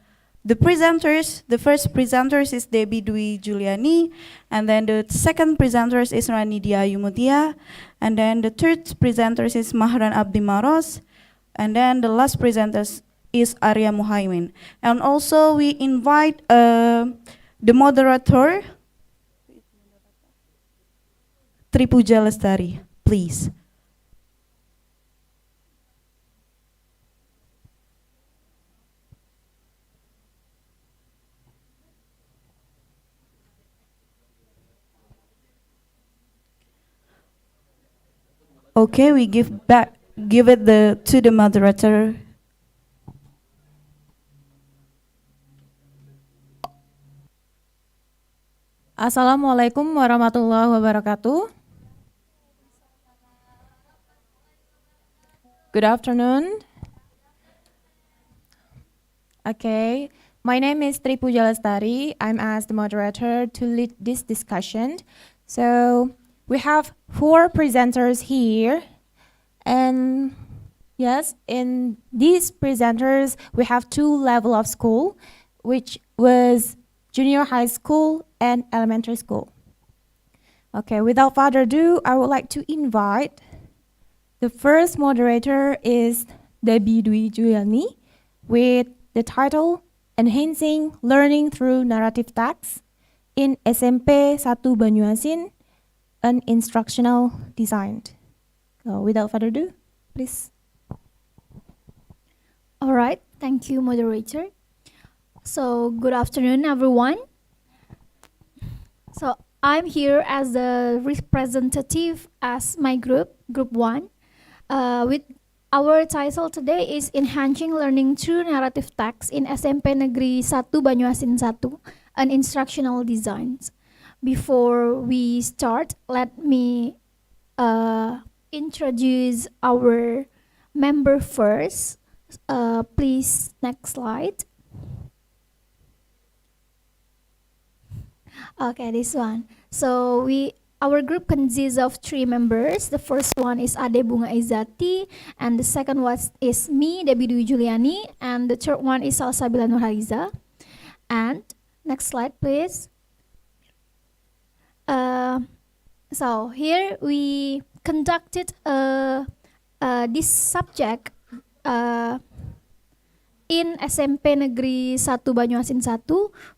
presenters. The first presenters is Debbie Dwi Juliani, and then the second presenters is Ranidia Yumutia, and then the third presenters is Mahran Abdi Maros, and then the last presenters is Arya Muhaimin. And also we invite the moderator, Tripuja Lestari, please. Okay, we give it to the moderator. Assalamualaikum warahmatullahi wabarakatuh. Good afternoon. Okay, my name is Tripuja Lestari. I'm as the moderator to lead this discussion. So we have 4 presenters here, and yes, in these presenters we have 2 level of school, which was junior high school and elementary school. Okay, without further ado, I would like to invite the first moderator is Debbie Dwi Juliani with the title Enhancing Learning Through Narrative Text in SMP 1 Banyuasin, an Instructional Design. Without further ado, please. All right, thank you, moderator. So, good afternoon, everyone. So, I'm here as the representative as my group 1. With our title today is Enhancing Learning Through Narrative Text in SMP Negeri 1 Banyuasin 1, an Instructional Design. Before we start, let me introduce our member first. Please, next slide. Okay, this one. So our group consists of 3 members. The first one is Ade Bunga Izati, and the second one is me, Debbie Dwi Juliani, and the third one is Salsabila Nurhaliza. And next slide, please. So here we conducted this subject in SMP Negeri 1 Banyuasin 1,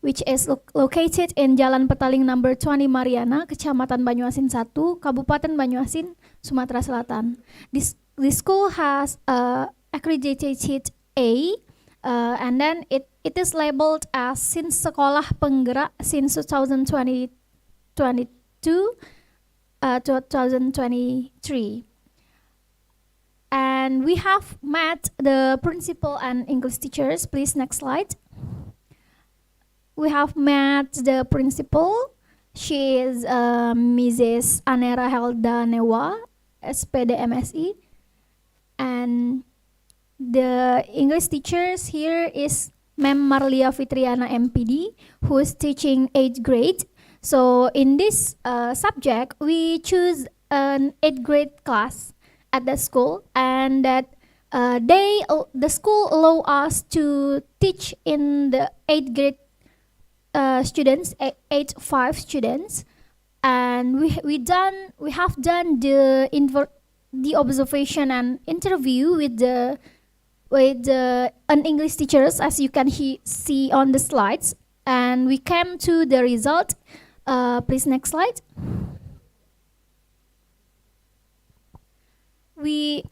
which is located in Jalan Petaling number 20 Mariana, Kecamatan Banyuasin 1, Kabupaten Banyuasin, Sumatera Selatan. This school has accredited A, and then it is labeled as since Sekolah Penggerak since 2022 2023. And we have met the principal and English teachers. Please, next slide. We have met the principal. She is Mrs. Anera Helda Newa, SPD MSI. And the English teachers here is Ma'am Marlia Fitriana MPD, who is teaching 8th grade. So in this subject, we choose an 8th grade class at the school, and that the school allow us to teach in the 8th grade students, 8-5 students, and we have done the observation and interview with the an English teachers, as you can see on the slides, and we came to the result. Please, next slide. We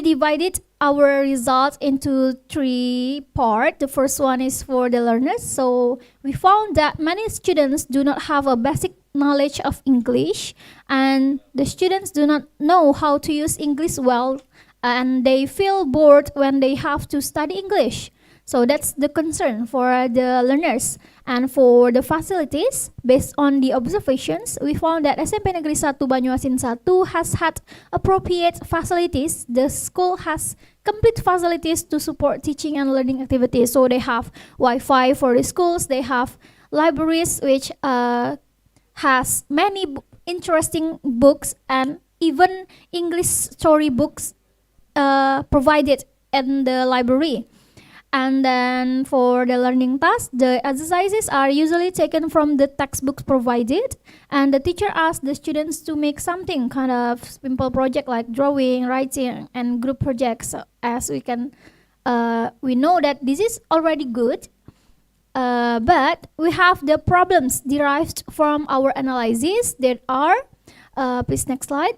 divided our results into 3 parts. The first one is for the learners. So we found that many students do not have a basic knowledge of English, and the students do not know how to use English well, and they feel bored when they have to study English. So that's the concern for the learners. And for the facilities, based on the observations, we found that SMP Negeri 1 Banyuasin 1 has had appropriate facilities. The school has complete facilities to support teaching and learning activities. So they have Wi-Fi for the schools, they have libraries which has many interesting books, and even English story books provided in the library. And then for the learning tasks, the exercises are usually taken from the textbooks provided, and the teacher asks the students to make something kind of simple project like drawing, writing, and group projects, as we can we know that this is already good, but we have the problems derived from our analysis that are, please next slide.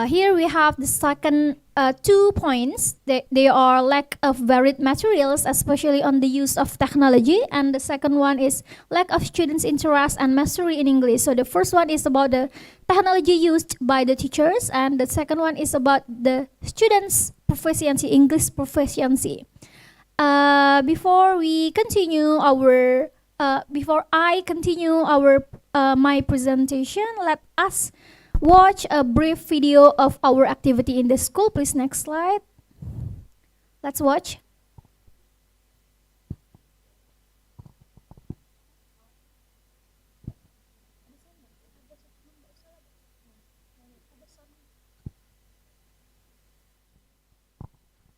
Here we have the second 2 points. They are lack of varied materials, especially on the use of technology. And the second one is lack of students' interest and mastery in English. So the first one is about the technology used by the teachers, and the second one is about the students' proficiency, English proficiency. Before I continue our my presentation, let us watch a brief video of our activity in the school. Please next slide. Let's watch.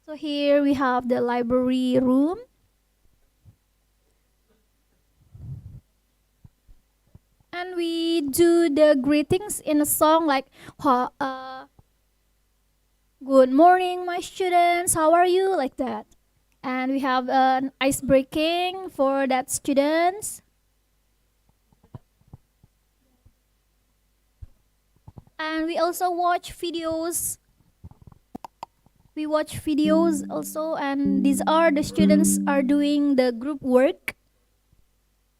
So here we have the library room. And we do the greetings in a song like, good morning, my students, how are you? Like that. And we have an ice breaking for that students. And we also watch videos. We watch videos also, and these are the students are doing the group work.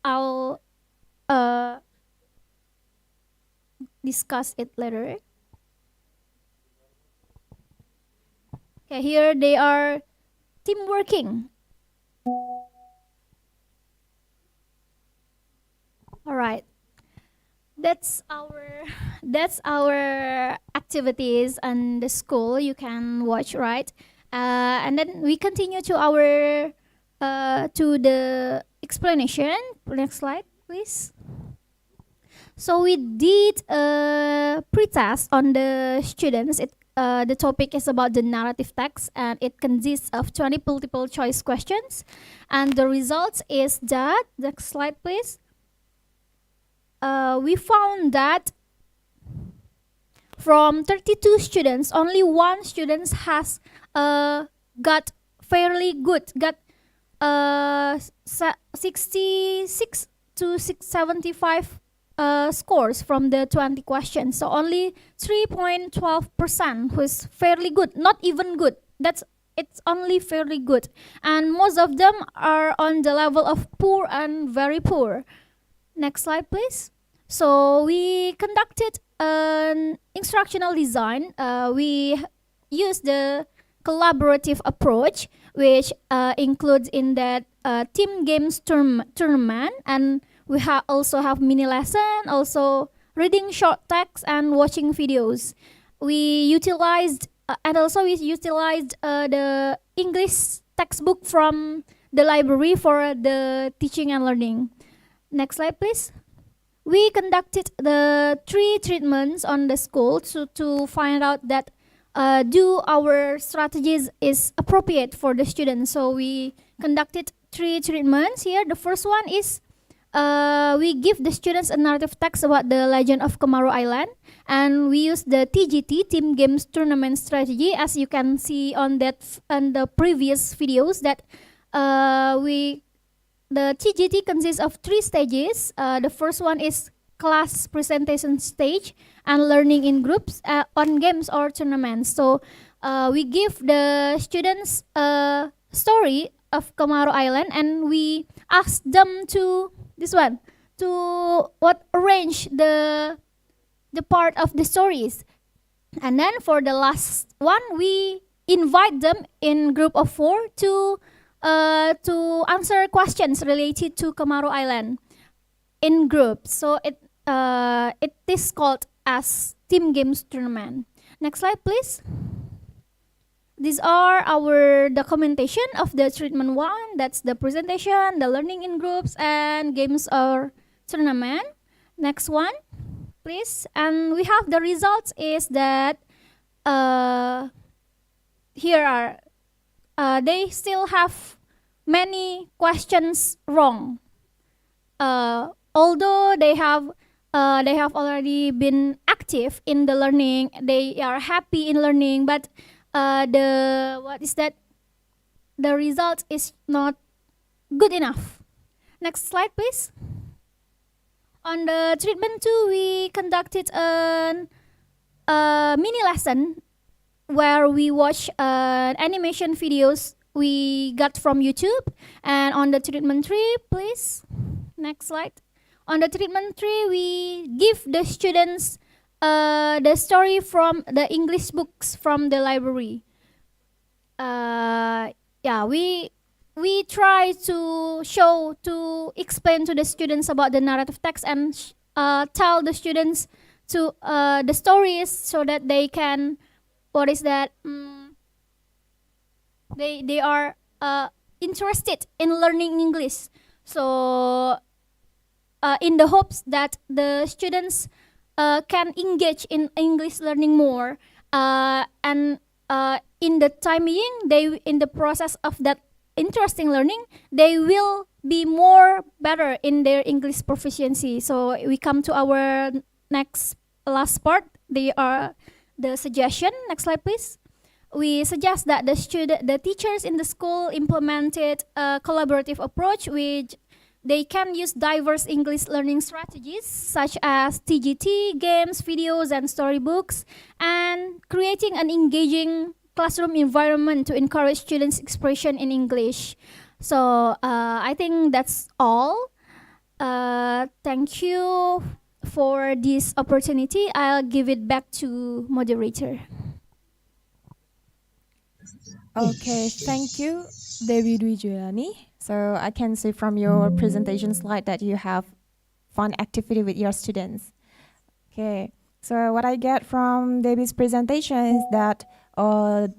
I'll discuss it later. Okay, here they are team working. All right. That's our activities in the school. You can watch, right? And then we continue to our to the explanation. Next slide, please. So we did a pretest on the students. The topic is about the narrative text, and it consists of 20 multiple choice questions. And the results is that, next slide please. We found that from 32 students, only one student has got fairly good, got 66 to 675 scores from the 20 questions. So only 3.12% was fairly good, not even good. It's only fairly good. And most of them are on the level of poor and very poor. Next slide, please. So we conducted an instructional design. We used the collaborative approach, which includes in that team games tournament, and we also have mini lesson, also reading short text and watching videos. We utilized the English textbook from the library for the teaching and learning. Next slide, please. We conducted the 3 treatments on the school to find out that do our strategies is appropriate for the students. So we conducted 3 treatments here. The first one is we give the students a narrative text about the legend of Komaru Island, and we use the TGT, Team Games Tournament Strategy, as you can see on the previous videos that the TGT consists of 3 stages. The first one is class presentation stage and learning in groups on games or tournaments. So we give the students a story of Komaru Island, and we ask them to arrange the part of the stories. And then for the last one, we invite them in group of 4 to answer questions related to Komaru Island in groups. So it is called as Team Games Tournament. Next slide, please. These are our documentation of the treatment 1. That's the presentation, the learning in groups, and games or tournament. Next one, please. And we have the results is that here are they still have many questions wrong. Although they have already been active in the learning, they are happy in learning, but the result is not good enough. Next slide, please. On the treatment 2, we conducted a mini lesson where we watch animation videos we got from YouTube. And on the treatment 3, please, next slide. On the treatment 3, we give the students the story from the English books from the library. Yeah, we try to explain to the students about the narrative text and tell the students to the stories so that they can, they are interested in learning English. So in the hopes that the students can engage in English learning more, and in the time being, in the process of that interesting learning, they will be more better in their English proficiency. So we come to our last part. They are the suggestion. Next slide, please. We suggest that the teachers in the school implemented a collaborative approach, which they can use diverse English learning strategies such as TGT, games, videos, and storybooks, and creating an engaging classroom environment to encourage students' expression in English. So I think that's all. Thank you for this opportunity. I'll give it back to moderator. Okay, thank you, Dewi Dwi Julani. So I can see from your presentation slide that you have fun activity with your students. Okay, so what I get from Dewi's presentation is that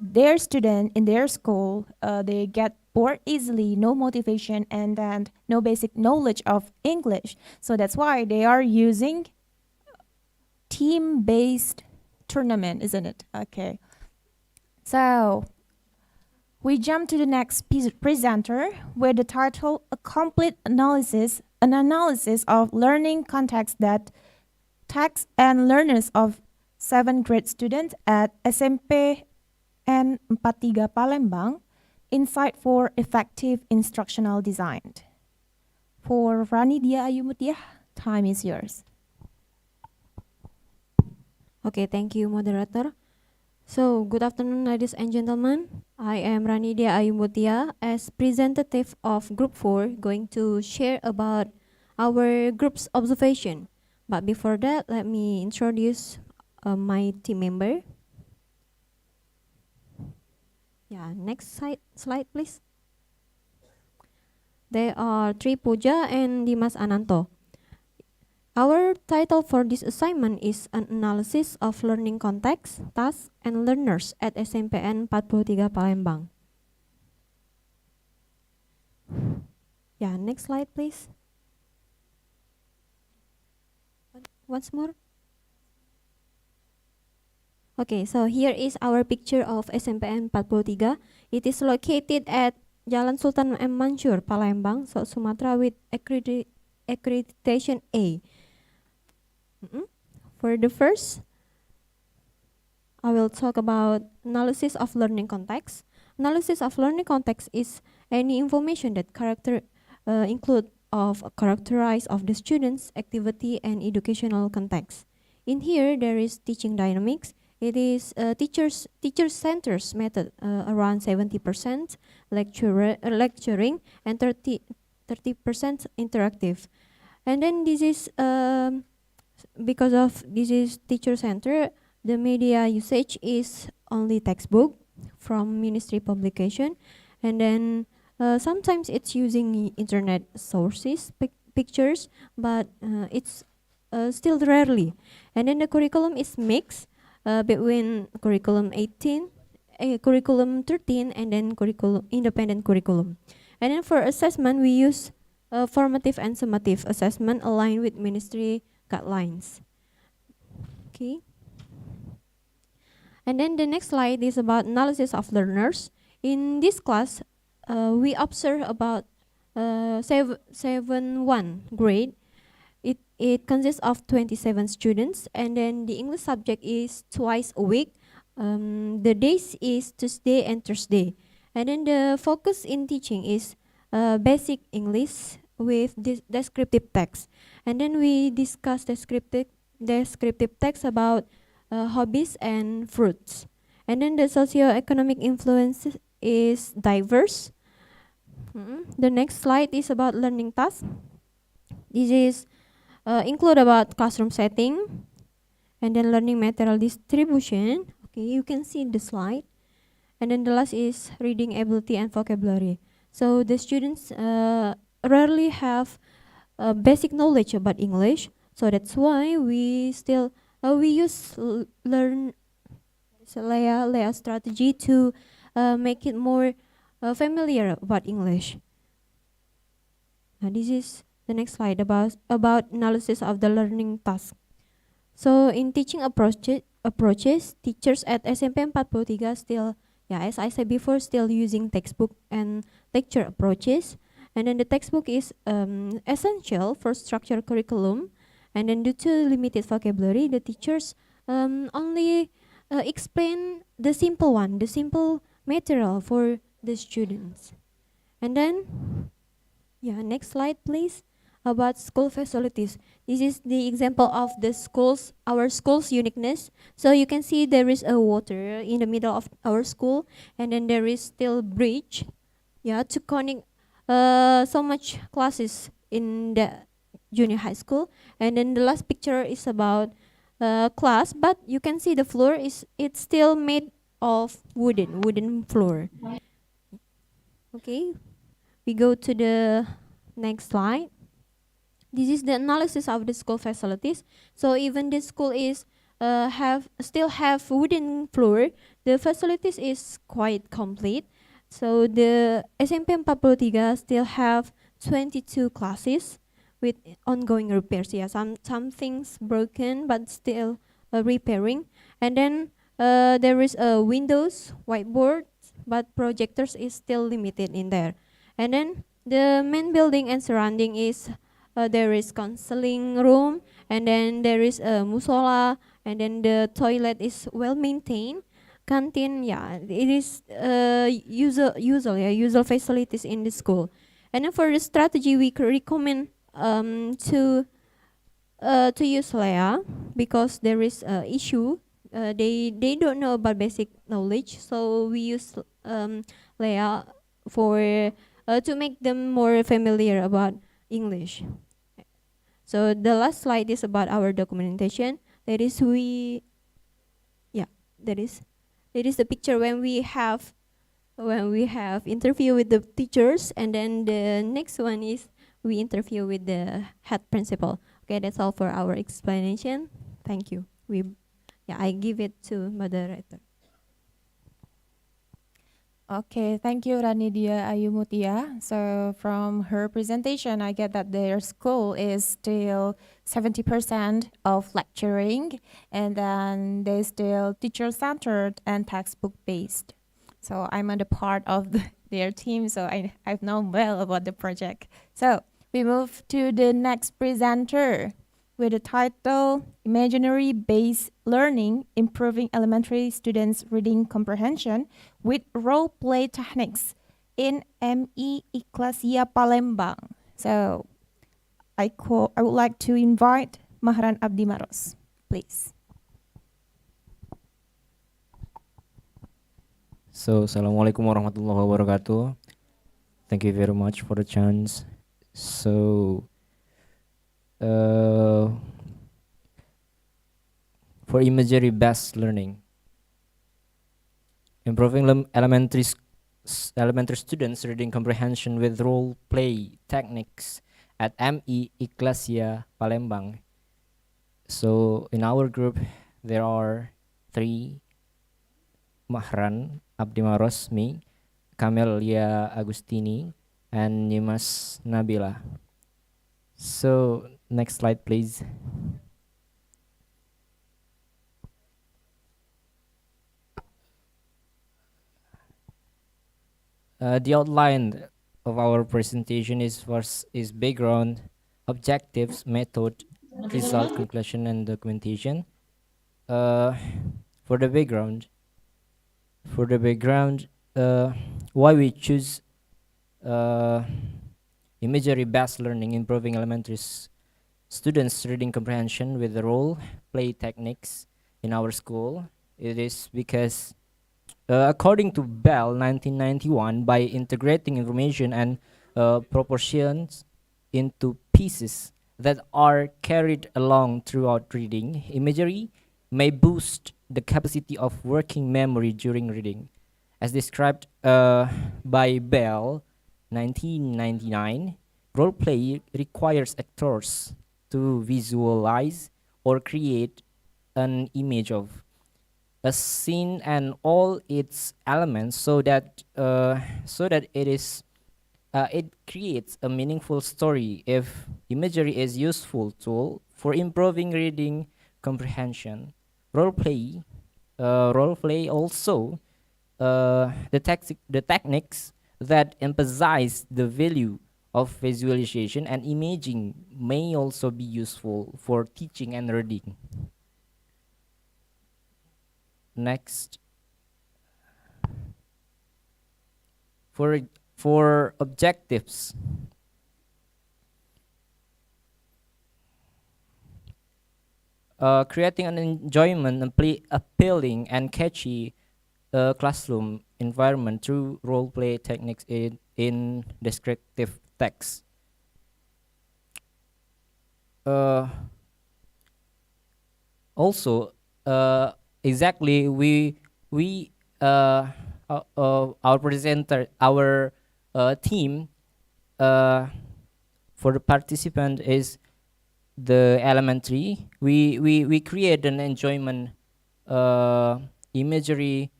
their student in their school, they get bored easily, no motivation, and then no basic knowledge of English. So that's why they are using team-based tournament, isn't it? Okay. So we jump to the next presenter with the title A Complete Analysis, an analysis of learning context that text and learners of 7th grade students at SMP N 43 Palembang, Insight for Effective Instructional Design. For Ranidia Ayumutia, time is yours. Okay, thank you, moderator. So, good afternoon, ladies and gentlemen. I am Ranidia Ayumutia, as representative of Group 4, going to share about our group's observation. But before that, let me introduce my team member. Yeah, next slide, please. They are Tri Puja and Dimas Ananto. Our title for this assignment is an analysis of learning context, tasks, and learners at SMPN 43 Palembang. Yeah, next slide, please. Once more. Okay, so here is our picture of SMPN 43. It is located at Jalan Sultan M. Mansur, Palembang, South Sumatra, with accreditation A. For the first, I will talk about analysis of learning context. Analysis of learning context is any information that include of characterize of the student's activity and educational context. In here, there is teaching dynamics. It is teacher-centered method, around 70% lecturing and 30% interactive. And then this is because of this is teacher-centered, the media usage is only textbook from ministry publication, and then sometimes it's using internet sources, pictures, but it's still rarely. And then the curriculum is mixed between curriculum 13, and then independent curriculum. And then for assessment, we use formative and summative assessment aligned with ministry guidelines. Okay. And then the next slide is about analysis of learners. In this class, we observe about 7-1 grade. It consists of 27 students, and then the English subject is twice a week. The days is Tuesday and Thursday, and then the focus in teaching is basic English with descriptive text, and then we discuss descriptive text about hobbies and fruits, and then the socio-economic influence is diverse. The next slide is about learning tasks. This is include about classroom setting, and then learning material distribution. Okay, you can see the slide. And then the last is reading ability and vocabulary. So the students rarely have basic knowledge about English. So that's why we use learn Leah strategy to make it more familiar about English. Now this is the next slide about analysis of the learning task. So in teaching approaches, teachers at SMP 43 still, as I said before, still using textbook and lecture approaches. And then the textbook is essential for structured curriculum. And then due to limited vocabulary, the teachers only explain the simple material for the students. And then, next slide, please. About school facilities. This is the example of our school's uniqueness. So you can see there is a water in the middle of our school, and then there is still bridge, to connect so much classes in the junior high school. And then the last picture is about class, but you can see the floor it's still made of wooden floor. Okay, we go to the next slide. This is the analysis of the school facilities. So even the school is still have wooden floor, the facilities is quite complete. So the SMP 43 still have 22 classes with ongoing repairs. Yeah, some things broken but still repairing. And then there is a windows, whiteboard, but projectors is still limited in there. And then the main building and surrounding is there is counseling room, and then there is a musola, and then the toilet is well maintained. Canteen, it is usual facilities in the school. And then for the strategy, we recommend to use Leah because there is a issue. They don't know about basic knowledge, so we use Leah for to make them more familiar about English. So the last slide is about our documentation. That is that is the picture when we have interview with the teachers, and then the next one is we interview with the head principal. Okay, that's all for our explanation. Thank you. I give it to moderator. Okay, thank you, Ranidia Ayumutia. So from her presentation, I get that their school is still 70% of lecturing, and then they still teacher-centered and textbook-based. So I'm on the part of their team, so I've known well about the project. So we move to the next presenter with the title Imaginary-Based Learning, Improving Elementary Students' Reading Comprehension with Role-Play Techniques in MI Ikhlasia Palembang. So I would like to invite Mahran Abdi Maros, please. So, Assalamualaikum warahmatullahi wabarakatuh. Thank you very much for the chance. So, for imagery-based learning, improving elementary students' reading comprehension with role-play techniques at MI Ikhlasia Palembang. So, in our group, there are 3: Mahran Abdi Maros, me, Camelia Agustini, and Nimas Nabila. So next slide, please. The outline of our presentation is background objectives, method, result, conclusion, and documentation. Uh, for the background, for the background, why we choose uh, imagery-based learning, improving elementary students' reading comprehension with the role play techniques in our school. It is because, according to Bell 1991, by integrating information and proportions into pieces that are carried along throughout reading, imagery may boost the capacity of working memory during reading. As described by Bell 1999, role play requires actors to visualize or create an image of a scene and all its elements so that it creates a meaningful story. If imagery is useful tool for improving reading comprehension, role play also the techniques that emphasize the value of visualization and imaging may also be useful for teaching and reading. Next, for objectives, creating an enjoyment and appealing and catchy classroom environment through role play techniques in descriptive text. Also, exactly we our presenter our team for the participant is the elementary. We create an enjoyment imagery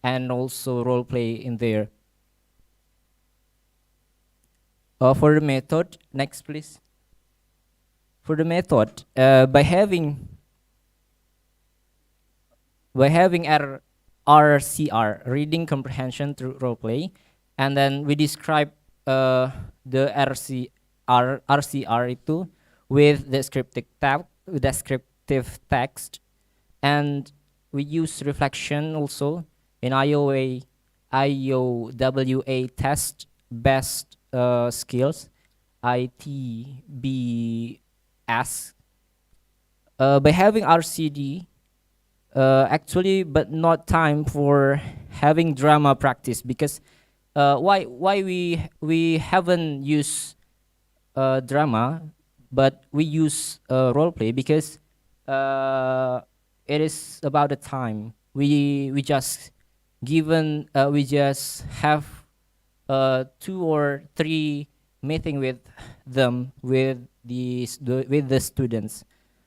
and also role play in there. For the method, next please. For the method, by having RCR, reading comprehension through role play, and then we describe the RCR itu with descriptive text, and we use reflection also in IOWA test best skills ITBS. By having RCD, actually, but not time for having drama practice, because why we haven't used drama, but we use role play because it is about the time we just have 2 or 3 meeting with them with the students.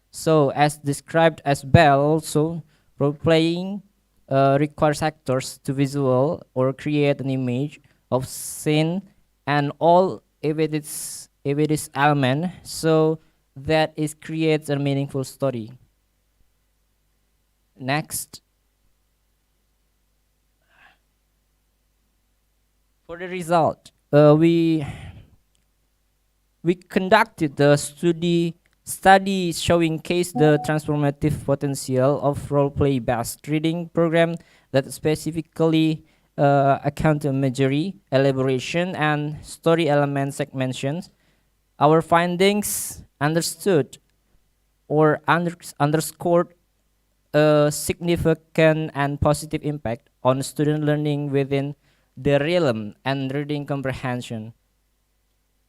So as described as Bell, also role playing requires actors to visual or create an image of scene and all if it is element, so that it creates a meaningful story. Next, for the result, we conducted the study showcase the transformative potential of role-play based reading program that specifically account imagery, elaboration, and story element segmentations. Our findings understood or underscored a significant and positive impact on student learning within the realm and reading comprehension.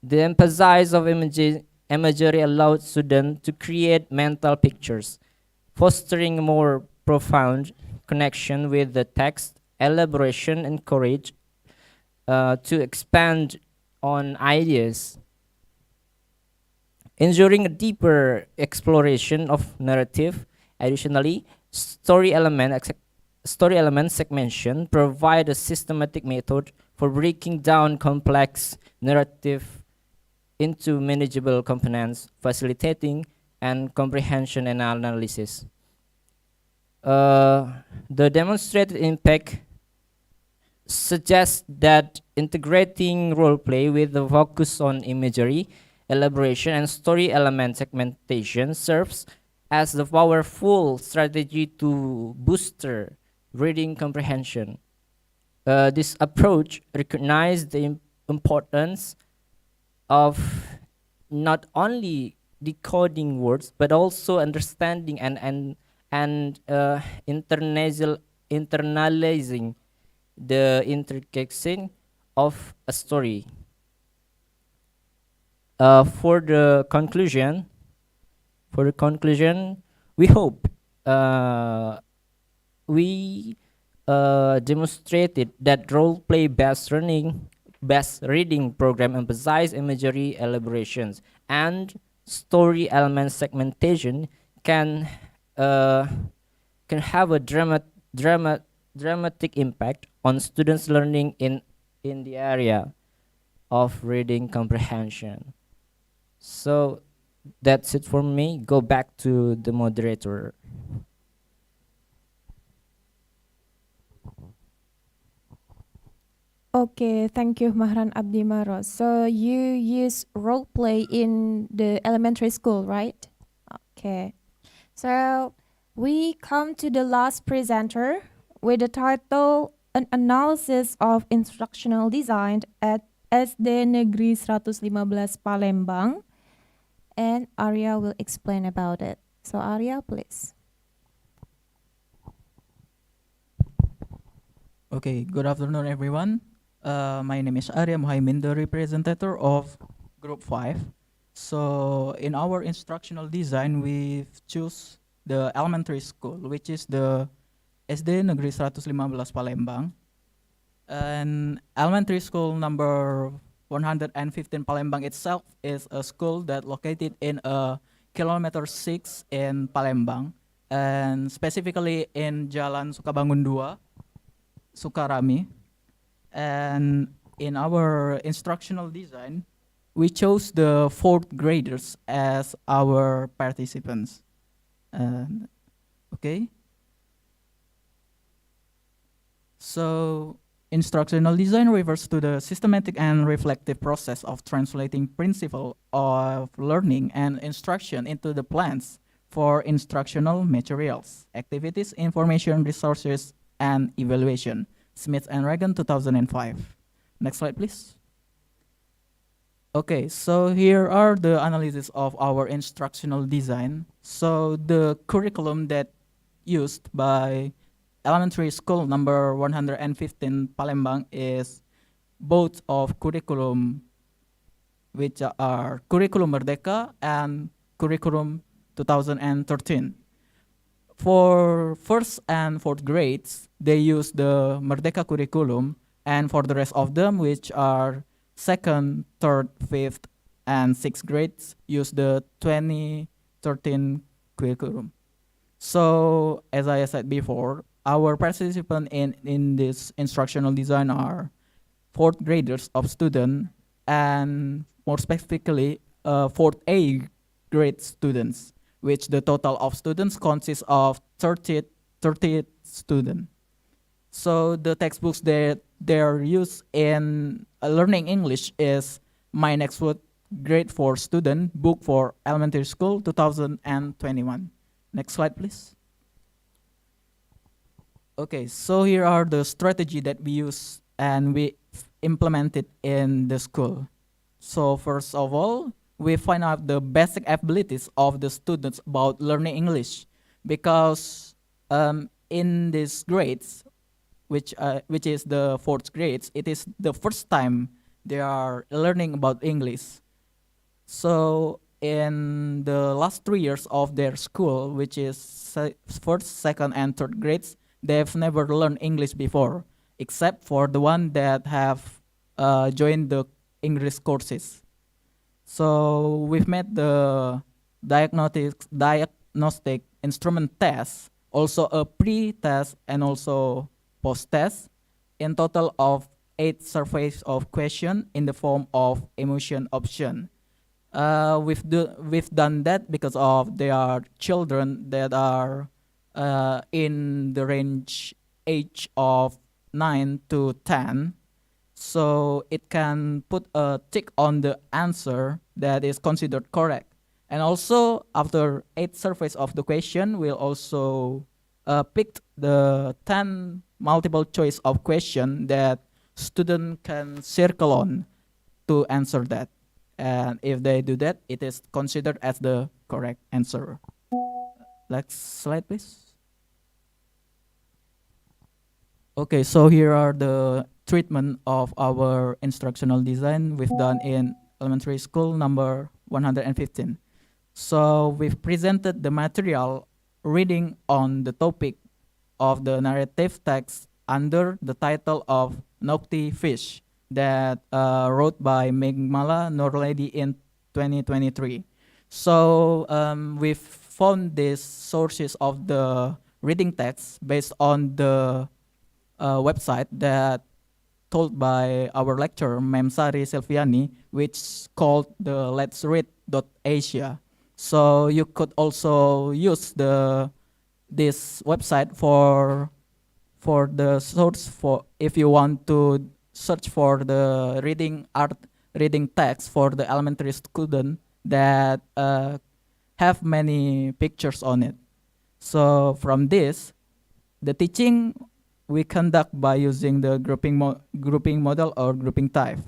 The emphasis of imagery allowed students to create mental pictures, fostering a more profound connection with the text. Elaboration encouraged to expand on ideas, ensuring a deeper exploration of narrative. Additionally, story element segmentation provide a systematic method for breaking down complex narrative into manageable components, facilitating and comprehension and analysis. The demonstrated impact suggests that integrating role play with the focus on imagery elaboration, and story element segmentation serves as the powerful strategy to booster reading comprehension. This approach recognizes the importance of not only decoding words but also understanding and internalizing the intricacies of a story. For the conclusion, we hope we demonstrated that role play based reading program emphasize imagery elaborations and story element segmentation can uh, can have a dramatic impact on students learning in the area of reading comprehension. So that's it for me. Go back to the moderator. Okay, thank you, Mahran Abdi Maros. So you use role play in the elementary school, right? Okay. So we come to the last presenter with the title An Analysis of Instructional Design at SD Negeri 115 Palembang. And Arya will explain about it. So Arya, please. Okay, good afternoon, everyone. My name is Arya Muhaimin, the representative of Group 5. So in our instructional design, we've choose the elementary school, which is the SD Negeri 115 Palembang. And elementary school number 115 Palembang itself is a school that located in kilometer 6 in Palembang, and specifically in Jalan Sukabangun 2, Sukarami. And in our instructional design, we chose the fourth graders as our participants. Okay. So instructional design refers to the systematic and reflective process of translating principle of learning and instruction into the plans for instructional materials, activities, information, resources, and evaluation. Smith and Regan, 2005. Next slide, please. Okay, so here are the analysis of our instructional design. So the curriculum that used by elementary school number 115 Palembang is both of curriculum which are Curriculum Merdeka and Curriculum 2013. For first and fourth grades, they use the Merdeka curriculum, and for the rest of them, which are second, third, fifth, and sixth grades, use the 2013 curriculum. So, as I said before, our participants in this instructional design are fourth graders of student, and more specifically, fourth A grade students, which the total of students consists of 30 students. So the textbooks that they're used in learning English is My Next Word Grade 4 Student Book for Elementary School 2021. Next slide, please. Okay, so here are the strategy that we use and we implemented in the school. So first of all, we find out the basic abilities of the students about learning English, because in these grades, which is the fourth grades, it is the first time they are learning about English. So in the last 3 years of their school, which is first, second, and third grades, they've never learned English before, except for the one that have joined the English courses. So we've made the diagnostic instrument test, also a pre-test and also post-test, in total of 8 surveys of question in the form of emotion option. We've done that because of there are children that are in the range age of 9 to 10, So it can put a tick on the answer that is considered correct. And also, after 8 surveys of the question, we'll also pick the 10 multiple choice of question that student can circle on to answer that. And if they do that, it is considered as the correct answer. Next slide, please. Okay, so here are the treatment of our instructional design we've done in elementary school number 115. So we've presented the material reading on the topic of the narrative text under the title of Nocti Fish that wrote by Megmala Norlady in 2023. So we've found these sources of the reading text based on the website that told by our lecturer, Mem Sari Silviani, which called the Let's Read.asia. So you could also use this website for the source for if you want to search for the reading text for the elementary student that have many pictures on it. So from this, the teaching we conduct by using the grouping model or grouping type.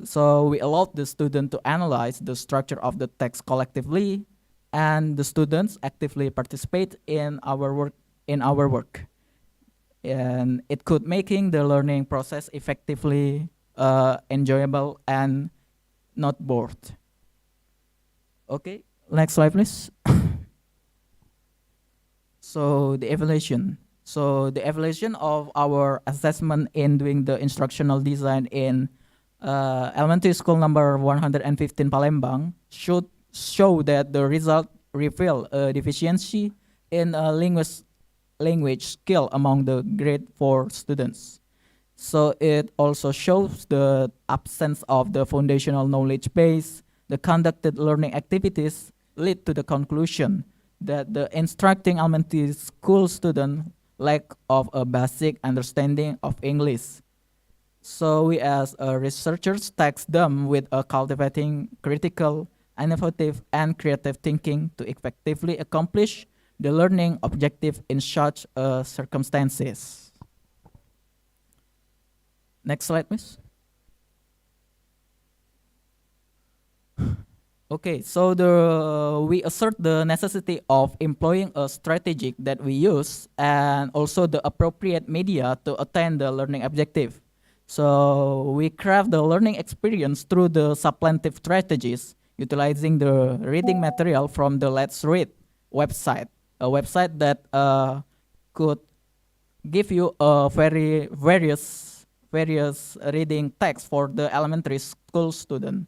So we allowed the student to analyze the structure of the text collectively, and the students actively participate in our work. And it could making the learning process effectively enjoyable and not bored. Okay, next slide, please. So the evaluation. So the evaluation of our assessment in doing the instructional design in elementary school number 115 Palembang should show that the result reveal a deficiency in language skill among the grade 4 students. So it also shows the absence of the foundational knowledge base. The conducted learning activities lead to the conclusion that the instructing elementary school student lack of a basic understanding of English. So we as researchers task them with cultivating critical, innovative, and creative thinking to effectively accomplish the learning objective in such circumstances. Next slide, please. Okay, so we assert the necessity of employing a strategy that we use and also the appropriate media to attain the learning objective. So we craft the learning experience through the supplantive strategies, utilizing the reading material from the Let's Read website, a website that could give you various reading text for the elementary school student.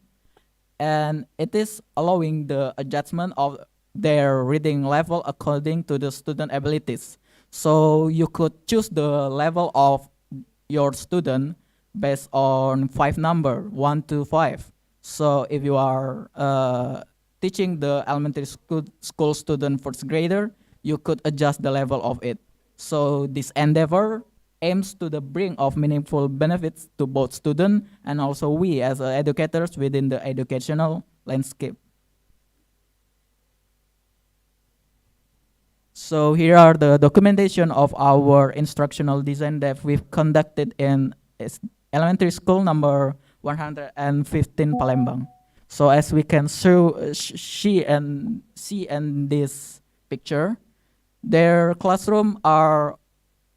And it is allowing the adjustment of their reading level according to the student abilities. So you could choose the level of your student based on 5 number, 1 to 5. So if you are teaching the elementary school student first grader, you could adjust the level of it. So this endeavor aims to the bring of meaningful benefits to both student and also we as educators within the educational landscape. So here are the documentation of our instructional design that we've conducted in elementary school number 115 Palembang. So as we can see in this picture, their classroom are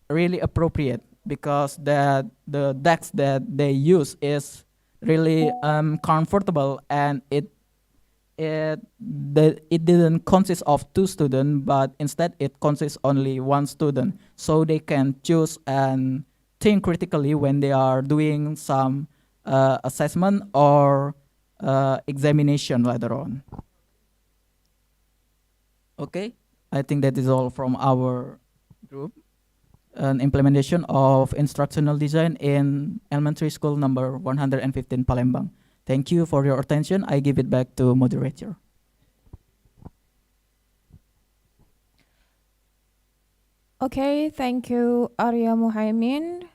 really appropriate because the desk that they use is really comfortable, and it didn't consist of 2 students, but instead it consists only 1 student, so they can choose and think critically when they are doing some assessment or examination later on. Okay, I think that is all from our group. An implementation of instructional design in elementary school number 115 Palembang. Thank you for your attention. I give it back to moderator. Okay, thank you, Arya Muhaimin,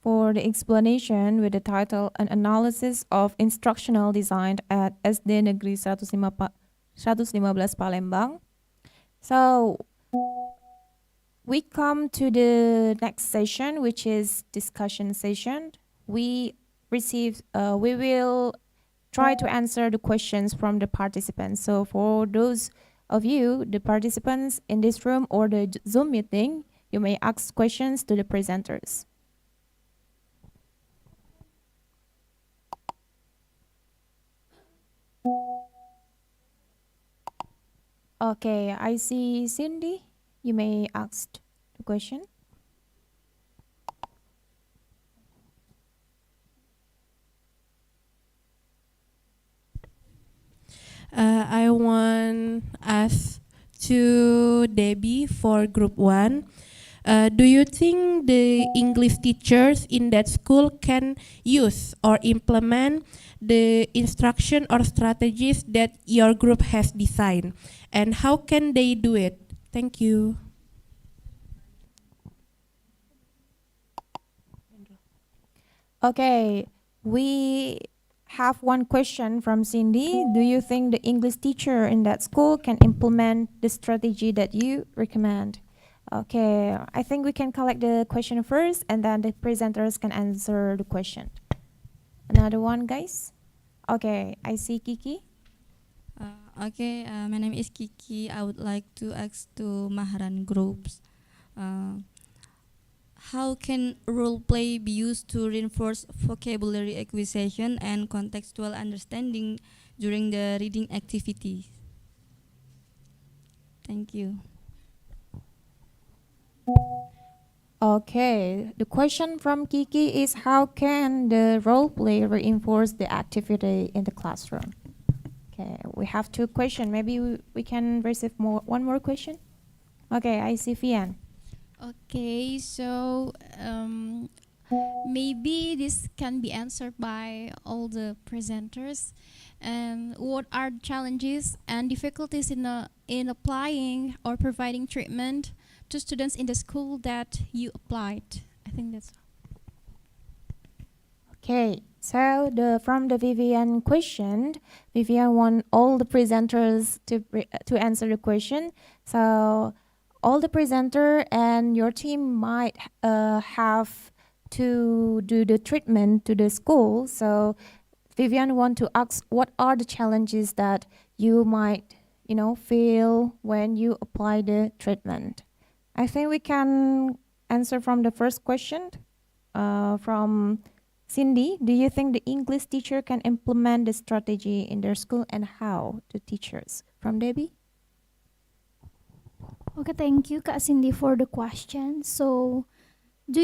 for the explanation with the title An Analysis of Instructional Design at SD Negeri 115 Palembang. So we come to the next session, which is discussion session. We will try to answer the questions from the participants. So for those of you, the participants in this room or the Zoom meeting, you may ask questions to the presenters. Okay, I see Cindy. You may ask the question. I want ask to Debbie for group 1. Do you think the English teachers in that school can use or implement the instruction or strategies that your group has designed? And how can they do it? Thank you. Okay, we have one question from Cindy. Do you think the English teacher in that school can implement the strategy that you recommend? Okay, I think we can collect the question first and then the presenters can answer the question. Another one, guys? Okay, I see Kiki. My name is Kiki. I would like to ask to Mahran groups. How can role play be used to reinforce vocabulary acquisition and contextual understanding during the reading activities? Thank you. Okay, the question from Kiki is how can the role play reinforce the activity in the classroom? Okay, we have 2 questions. Maybe we can receive one more question. Okay, I see Fian. Okay, so maybe this can be answered by all the presenters. What are the challenges and difficulties in applying or providing treatment to students in the school that you applied? I think that's all. Okay, so from the Vivian question, Vivian want all the presenters to answer the question. So all the presenter and your team might have to do the treatment to the school. So Vivian want to ask what are the challenges that you might feel when you apply the treatment. I think we can answer from the first question from Cindy. Do you think the English teacher can implement the strategy in their school and how the teachers? From Debbie? Okay, thank you, Kak Cindy, for the question. So, do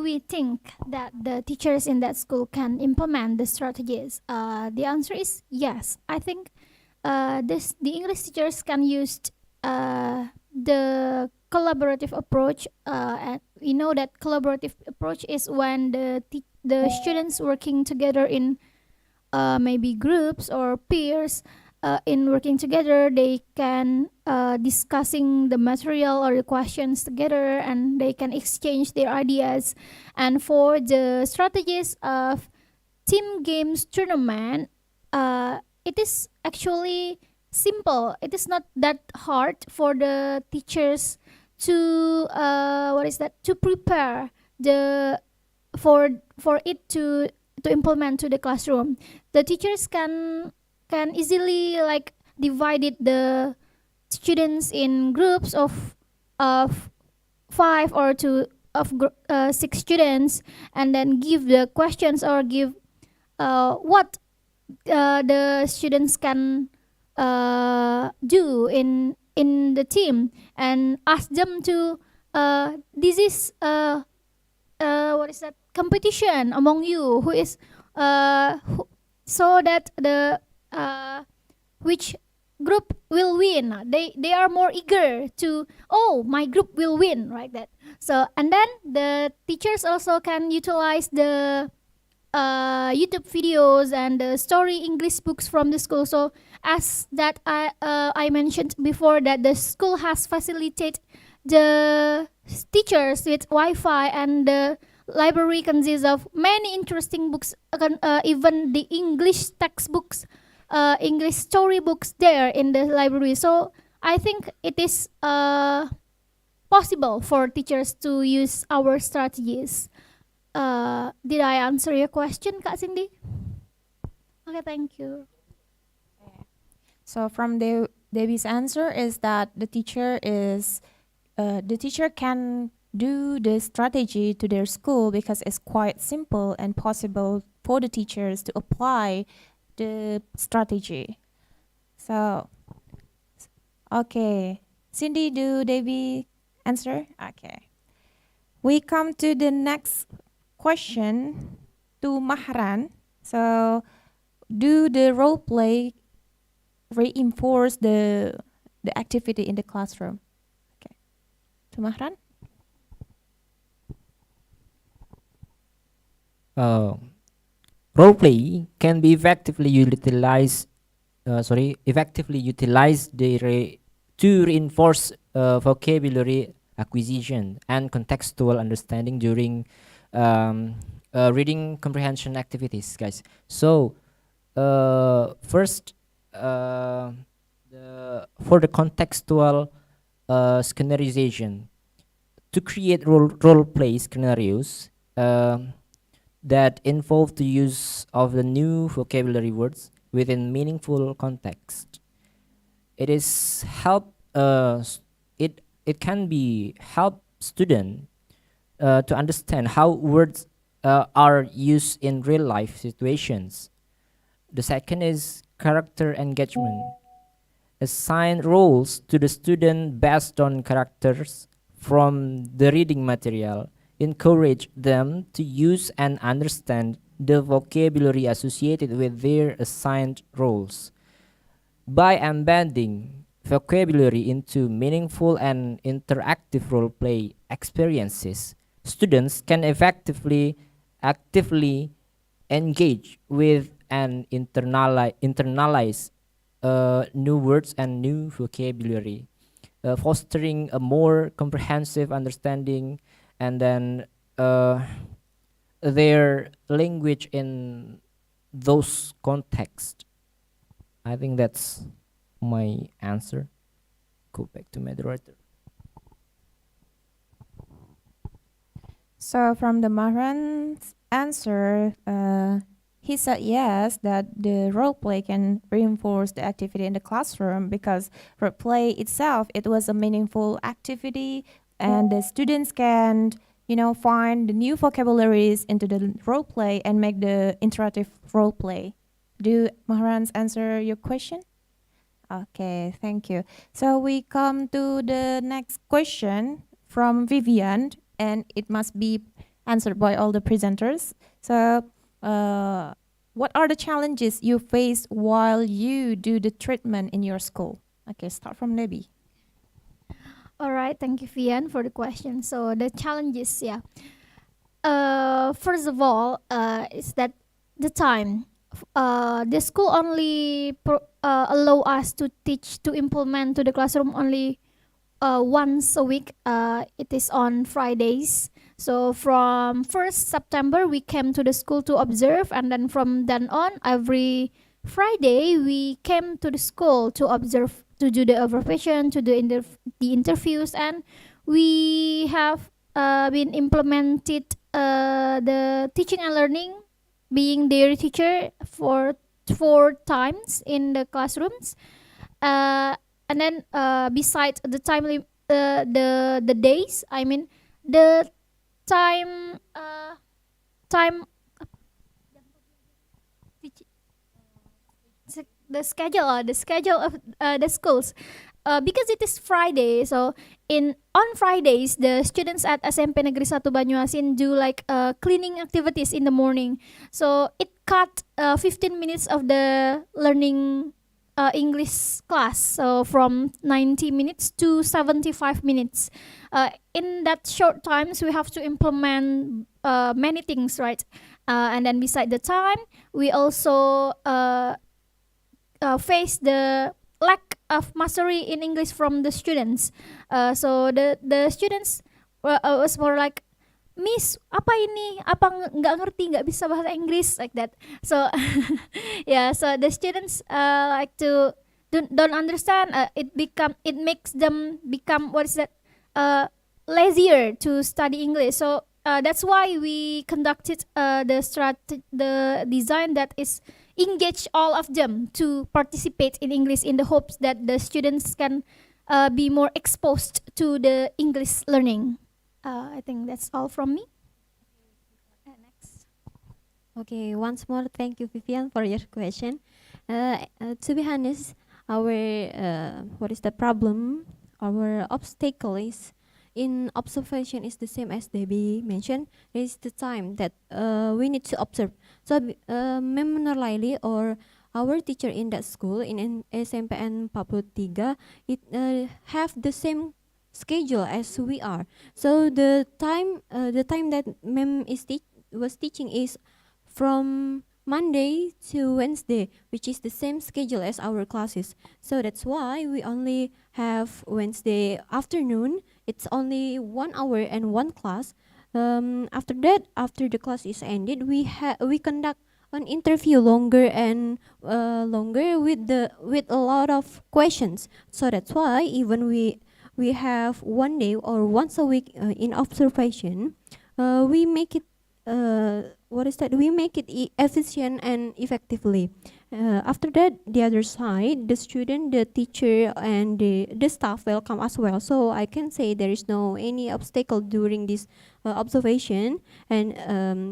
we think that the teachers in that school can implement the strategies? The answer is yes. I think the English teachers can use the collaborative approach, and we know that collaborative approach is when the students working together in maybe groups or peers. In working together, they can discussing the material or the questions together, and they can exchange their ideas. And for the strategies of team games tournament, it is actually simple. It is not that hard for the teachers to to prepare for it to implement to the classroom. The teachers can easily divided the students in groups of 5 or 6 students, and then give the questions or give what the students can do in the team, and ask them to this is competition among you who is so that the which group will win. They are more eager to, oh, my group will win, right? That. So, and then the teachers also can utilize the YouTube videos and the story English books from the school. So as that I mentioned before, that the school has facilitated the teachers with Wi-Fi and the library consists of many interesting books, even the English textbooks, English storybooks there in the library. So I think it is possible for teachers to use our strategies. Did I answer your question, Kak Cindy? Okay, thank you. So from Debbie's answer is that the teacher can do the strategy to their school because it's quite simple and possible for the teachers to apply the strategy. So, okay. Cindy, do Debbie answer? Okay. We come to the next question to Mahran. So, do the role play reinforce the activity in the classroom? Okay. To Mahran? Role play can be effectively utilized to reinforce vocabulary acquisition and contextual understanding during reading comprehension activities, guys. So first, for the contextual scenarization, to create role play scenarios that involve the use of the new vocabulary words within meaningful context. It is it can be help student to understand how words are used in real life situations. The second is character engagement. Assign roles to the student based on characters from the reading material. Encourage them to use and understand the vocabulary associated with their assigned roles. By embedding vocabulary into meaningful and interactive role play experiences, students can actively engage with and internalize new words and new vocabulary, fostering a more comprehensive understanding and then their language in those contexts. I think that's my answer. Go back to moderator. So from the Mahran's answer, he said yes, that the role play can reinforce the activity in the classroom because role play itself, it was a meaningful activity and the students can, find the new vocabularies into the role play and make the interactive role play. Do Mahran's answer your question? Okay, thank you. So we come to the next question from Vivian, and it must be answered by all the presenters. So, what are the challenges you face while you do the treatment in your school? Okay, start from Debbie. All right, thank you, Vian, for the question. So the challenges, yeah. First of all, is that the time. The school only allow us to implement to the classroom only once a week. It is on Fridays. So from 1st September, we came to the school to observe, and then from then on, every Friday, we came to the school to observe, to do the observation, to do the interviews, and we have been implemented the teaching and learning, being their teacher for 4 times in the classrooms. And then besides the the days, I mean the time time the schedule of the schools, because it is Friday. So on Fridays, the students at SMP Negeri 1 Banyuasin do like cleaning activities in the morning. So it cut 15 minutes of the learning English class, so from 90 minutes to 75 minutes. In that short times, we have to implement many things, right? And then beside the time, we also face the lack of mastery in English from the students. So the students was more like Miss, apa ini? Apa nggak ngerti, nggak bisa bahasa Inggris, like that. So yeah, so the students like to don't understand. It makes them become, what is that? Lazier to study English. So that's why we conducted the design that is engage all of them to participate in English, in the hopes that the students can be more exposed to the English learning. I think that's all from me. Next. Okay, once more, thank you, Vivian, for your question. To be honest, our what is the problem? Our obstacle is in observation is the same as Debbie mentioned. It's the time that we need to observe. So, Memnorlaili or our teacher in that school in SMPN 43, it have the same schedule as we are. So the time that mem was teaching is from Monday to Wednesday, which is the same schedule as our classes. So that's why we only have Wednesday afternoon. It's only 1 hour and one class. After that, after the class is ended, we conduct an interview longer and longer with a lot of questions. So that's why even we have 1 day or once a week in observation, we make it what is that? We make it efficient and effectively. After that, the other side, the student, the teacher, and the staff welcome as well. So I can say there is no any obstacle during this observation and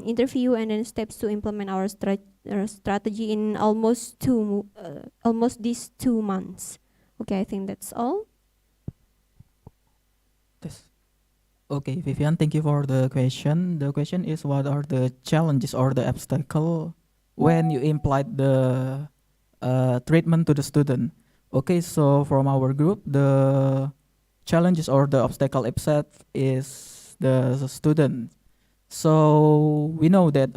interview, and then steps to implement our strategy in almost these 2 months. Okay, I think that's all. Okay, Vivian, thank you for the question. The question is, what are the challenges or the obstacle when you implied the treatment to the student? Okay, so from our group, the challenges or the obstacle upset is the student. So we know that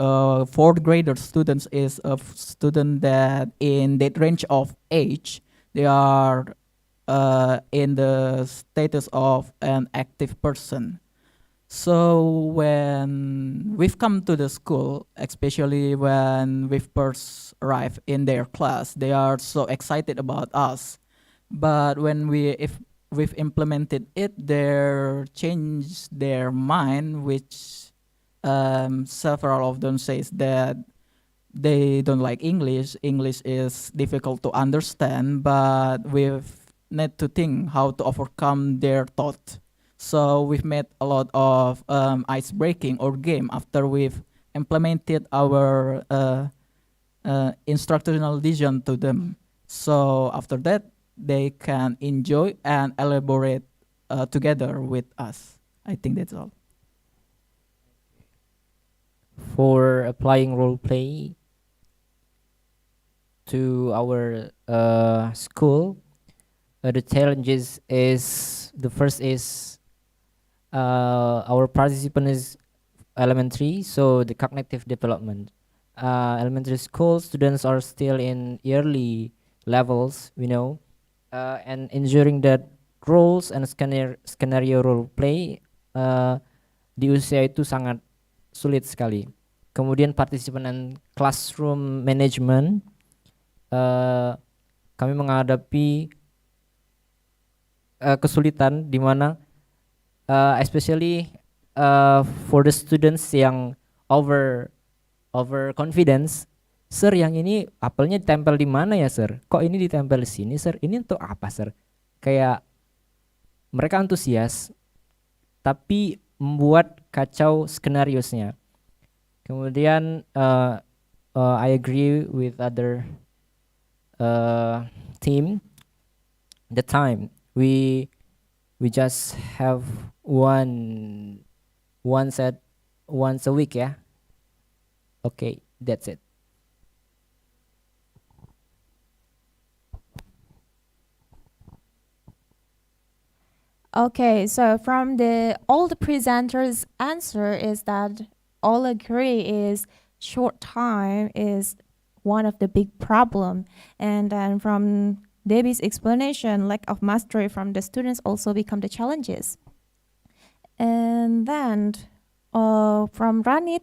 fourth grader students is a student that in that range of age, they are in the status of an active person. So when we've come to the school, especially when we've first arrived in their class, they are so excited about us. But when if we've implemented it, they change their mind, which several of them says that they don't like English. English is difficult to understand, but we've need to think how to overcome their thought. So we've made a lot of ice breaking or game after we've implemented our instructional vision to them. So after that, they can enjoy and elaborate together with us. I think that's all. For applying role play to our school, the challenges is the first is our participant is elementary, so the cognitive development. Elementary school students are still in early levels, and ensuring that roles and skenario role play di usia itu sangat sulit sekali. Kemudian partisipan dan classroom management, kami menghadapi kesulitan di mana especially for the students yang over confidence. Sir, yang ini apelnya ditempel di mana ya, Sir? Kok ini ditempel di sini, Sir? Ini untuk apa, Sir? Kayak mereka antusias tapi membuat kacau skenariosnya. Kemudian I agree with other team. The time we just have one set once a week, ya. Okay, that's it. Okay, so from all the presenters' answer is that all agree is short time is one of the big problem, and then from Debbie's explanation, lack of mastery from the students also become the challenges. And then from Ranit,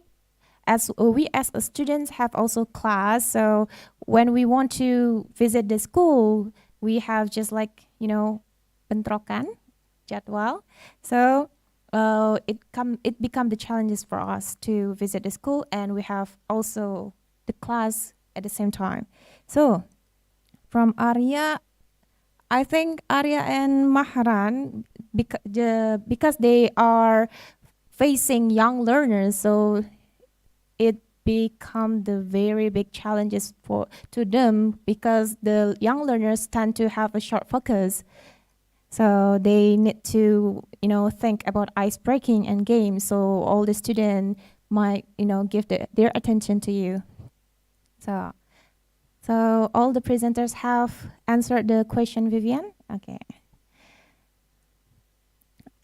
as we as a students have also class. So when we want to visit the school, we have just like, bentrokan jadwal. So it become the challenges for us to visit the school, and we have also the class at the same time. So from Arya, I think Arya and Maharan, because they are facing young learners, so it become the very big challenges to them, because the young learners tend to have a short focus. So they need to, think about ice breaking and games. So all the students might, give their attention to you. So all the presenters have answered the question, Vivian? Okay.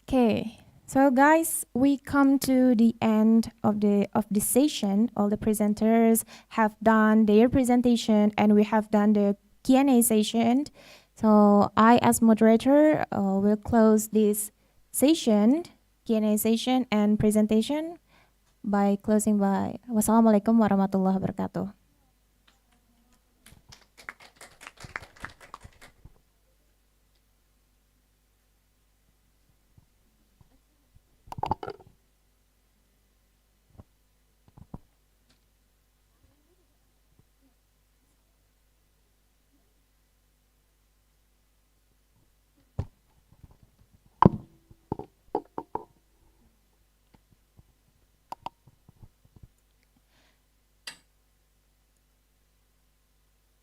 Okay. So guys, we come to the end of the session. All the presenters have done their presentation, and we have done the Q&A session. So I, as moderator, will close this session, Q&A session and presentation, by closing by wassalamualaikum warahmatullahi wabarakatuh.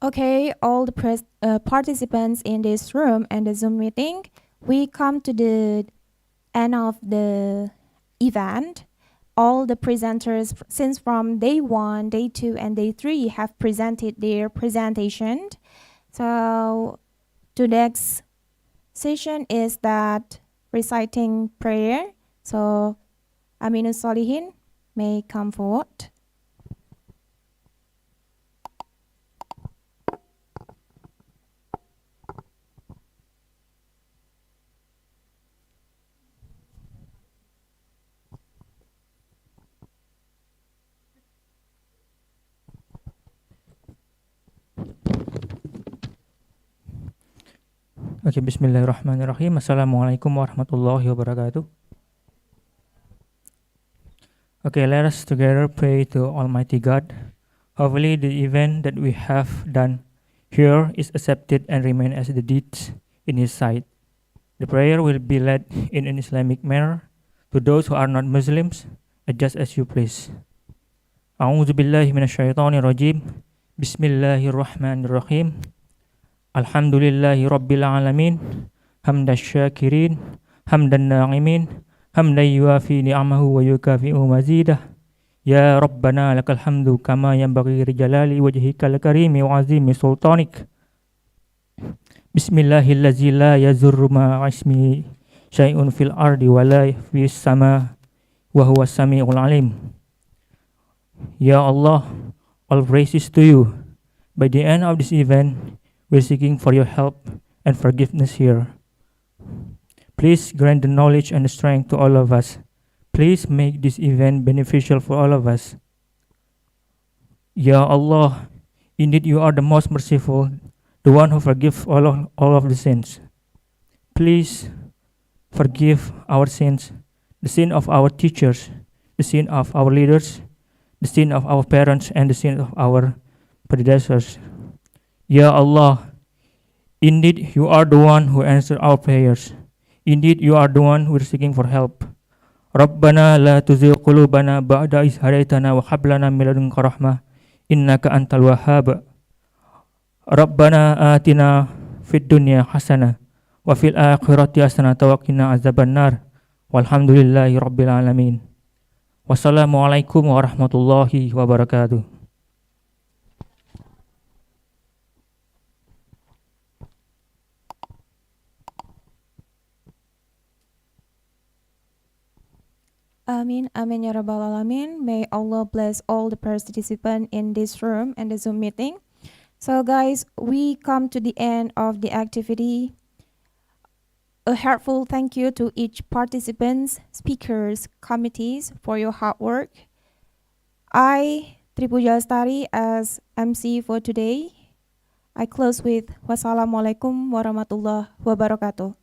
Okay, all the participants in this room and the Zoom meeting, we come to the end of the event. All the presenters, since from day 1, day 2, and day 3, have presented their presentation. So the next session is that reciting prayer. So Aminus Solihin may come forward. Okay, bismillahirrahmanirrahim. Assalamualaikum warahmatullahi wabarakatuh. Okay, let us together pray to Almighty God. Hopefully the event that we have done here is accepted and remain as the deeds in His sight. The prayer will be led in an Islamic manner. To those who are not Muslims, adjust as you please. A'udzu billahi minasyaitonir rajim. Bismillahirrahmanirrahim. Alhamdulillahi rabbil alamin. Hamdan syakirin, hamdan na'imin, hamdan yuafi ni'amahu wa yukafi'u mazidah. Ya Rabbana lakal hamdu kama yanbaghi rijalali wajhikal karimi wa azimi sultanik. Bismillahillazi la yazurru ma'asmi syai'un fil ardi wa la fis sama wa huwa sami'ul alim. Ya Allah, all praises to you. By the end of this event, we're seeking for your help and forgiveness here. Please grant the knowledge and the strength to all of us. Please make this event beneficial for all of us. Ya Allah, indeed you are the most merciful, the one who forgives all of the sins. Please forgive our sins, the sin of our teachers, the sin of our leaders, the sin of our parents, and the sin of our predecessors. Ya Allah, indeed you are the one who answers our prayers. Indeed you are the one who is seeking for help. Rabbana la tuzigh qulubana ba'da idh hadaytana wa hab lana min ladunka rahmah innaka antal wahhab. Rabbana atina fid dunya hasanah wa fil akhirati hasanah wa qina azabannar. Walhamdulillahi rabbil alamin. Wassalamualaikum warahmatullahi wabarakatuh. Amin, amin ya rabbal alamin. May Allah bless all the participants in this room and the Zoom meeting. So guys, we come to the end of the activity. a heartfelt thank you to each participants, speakers, committees for your hard work. I, Tripu Jalastari, as MC for today, I close with wassalamualaikum warahmatullahi wabarakatuh.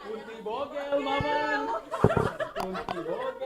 Kunti bogel, Maman. Kunti bogel.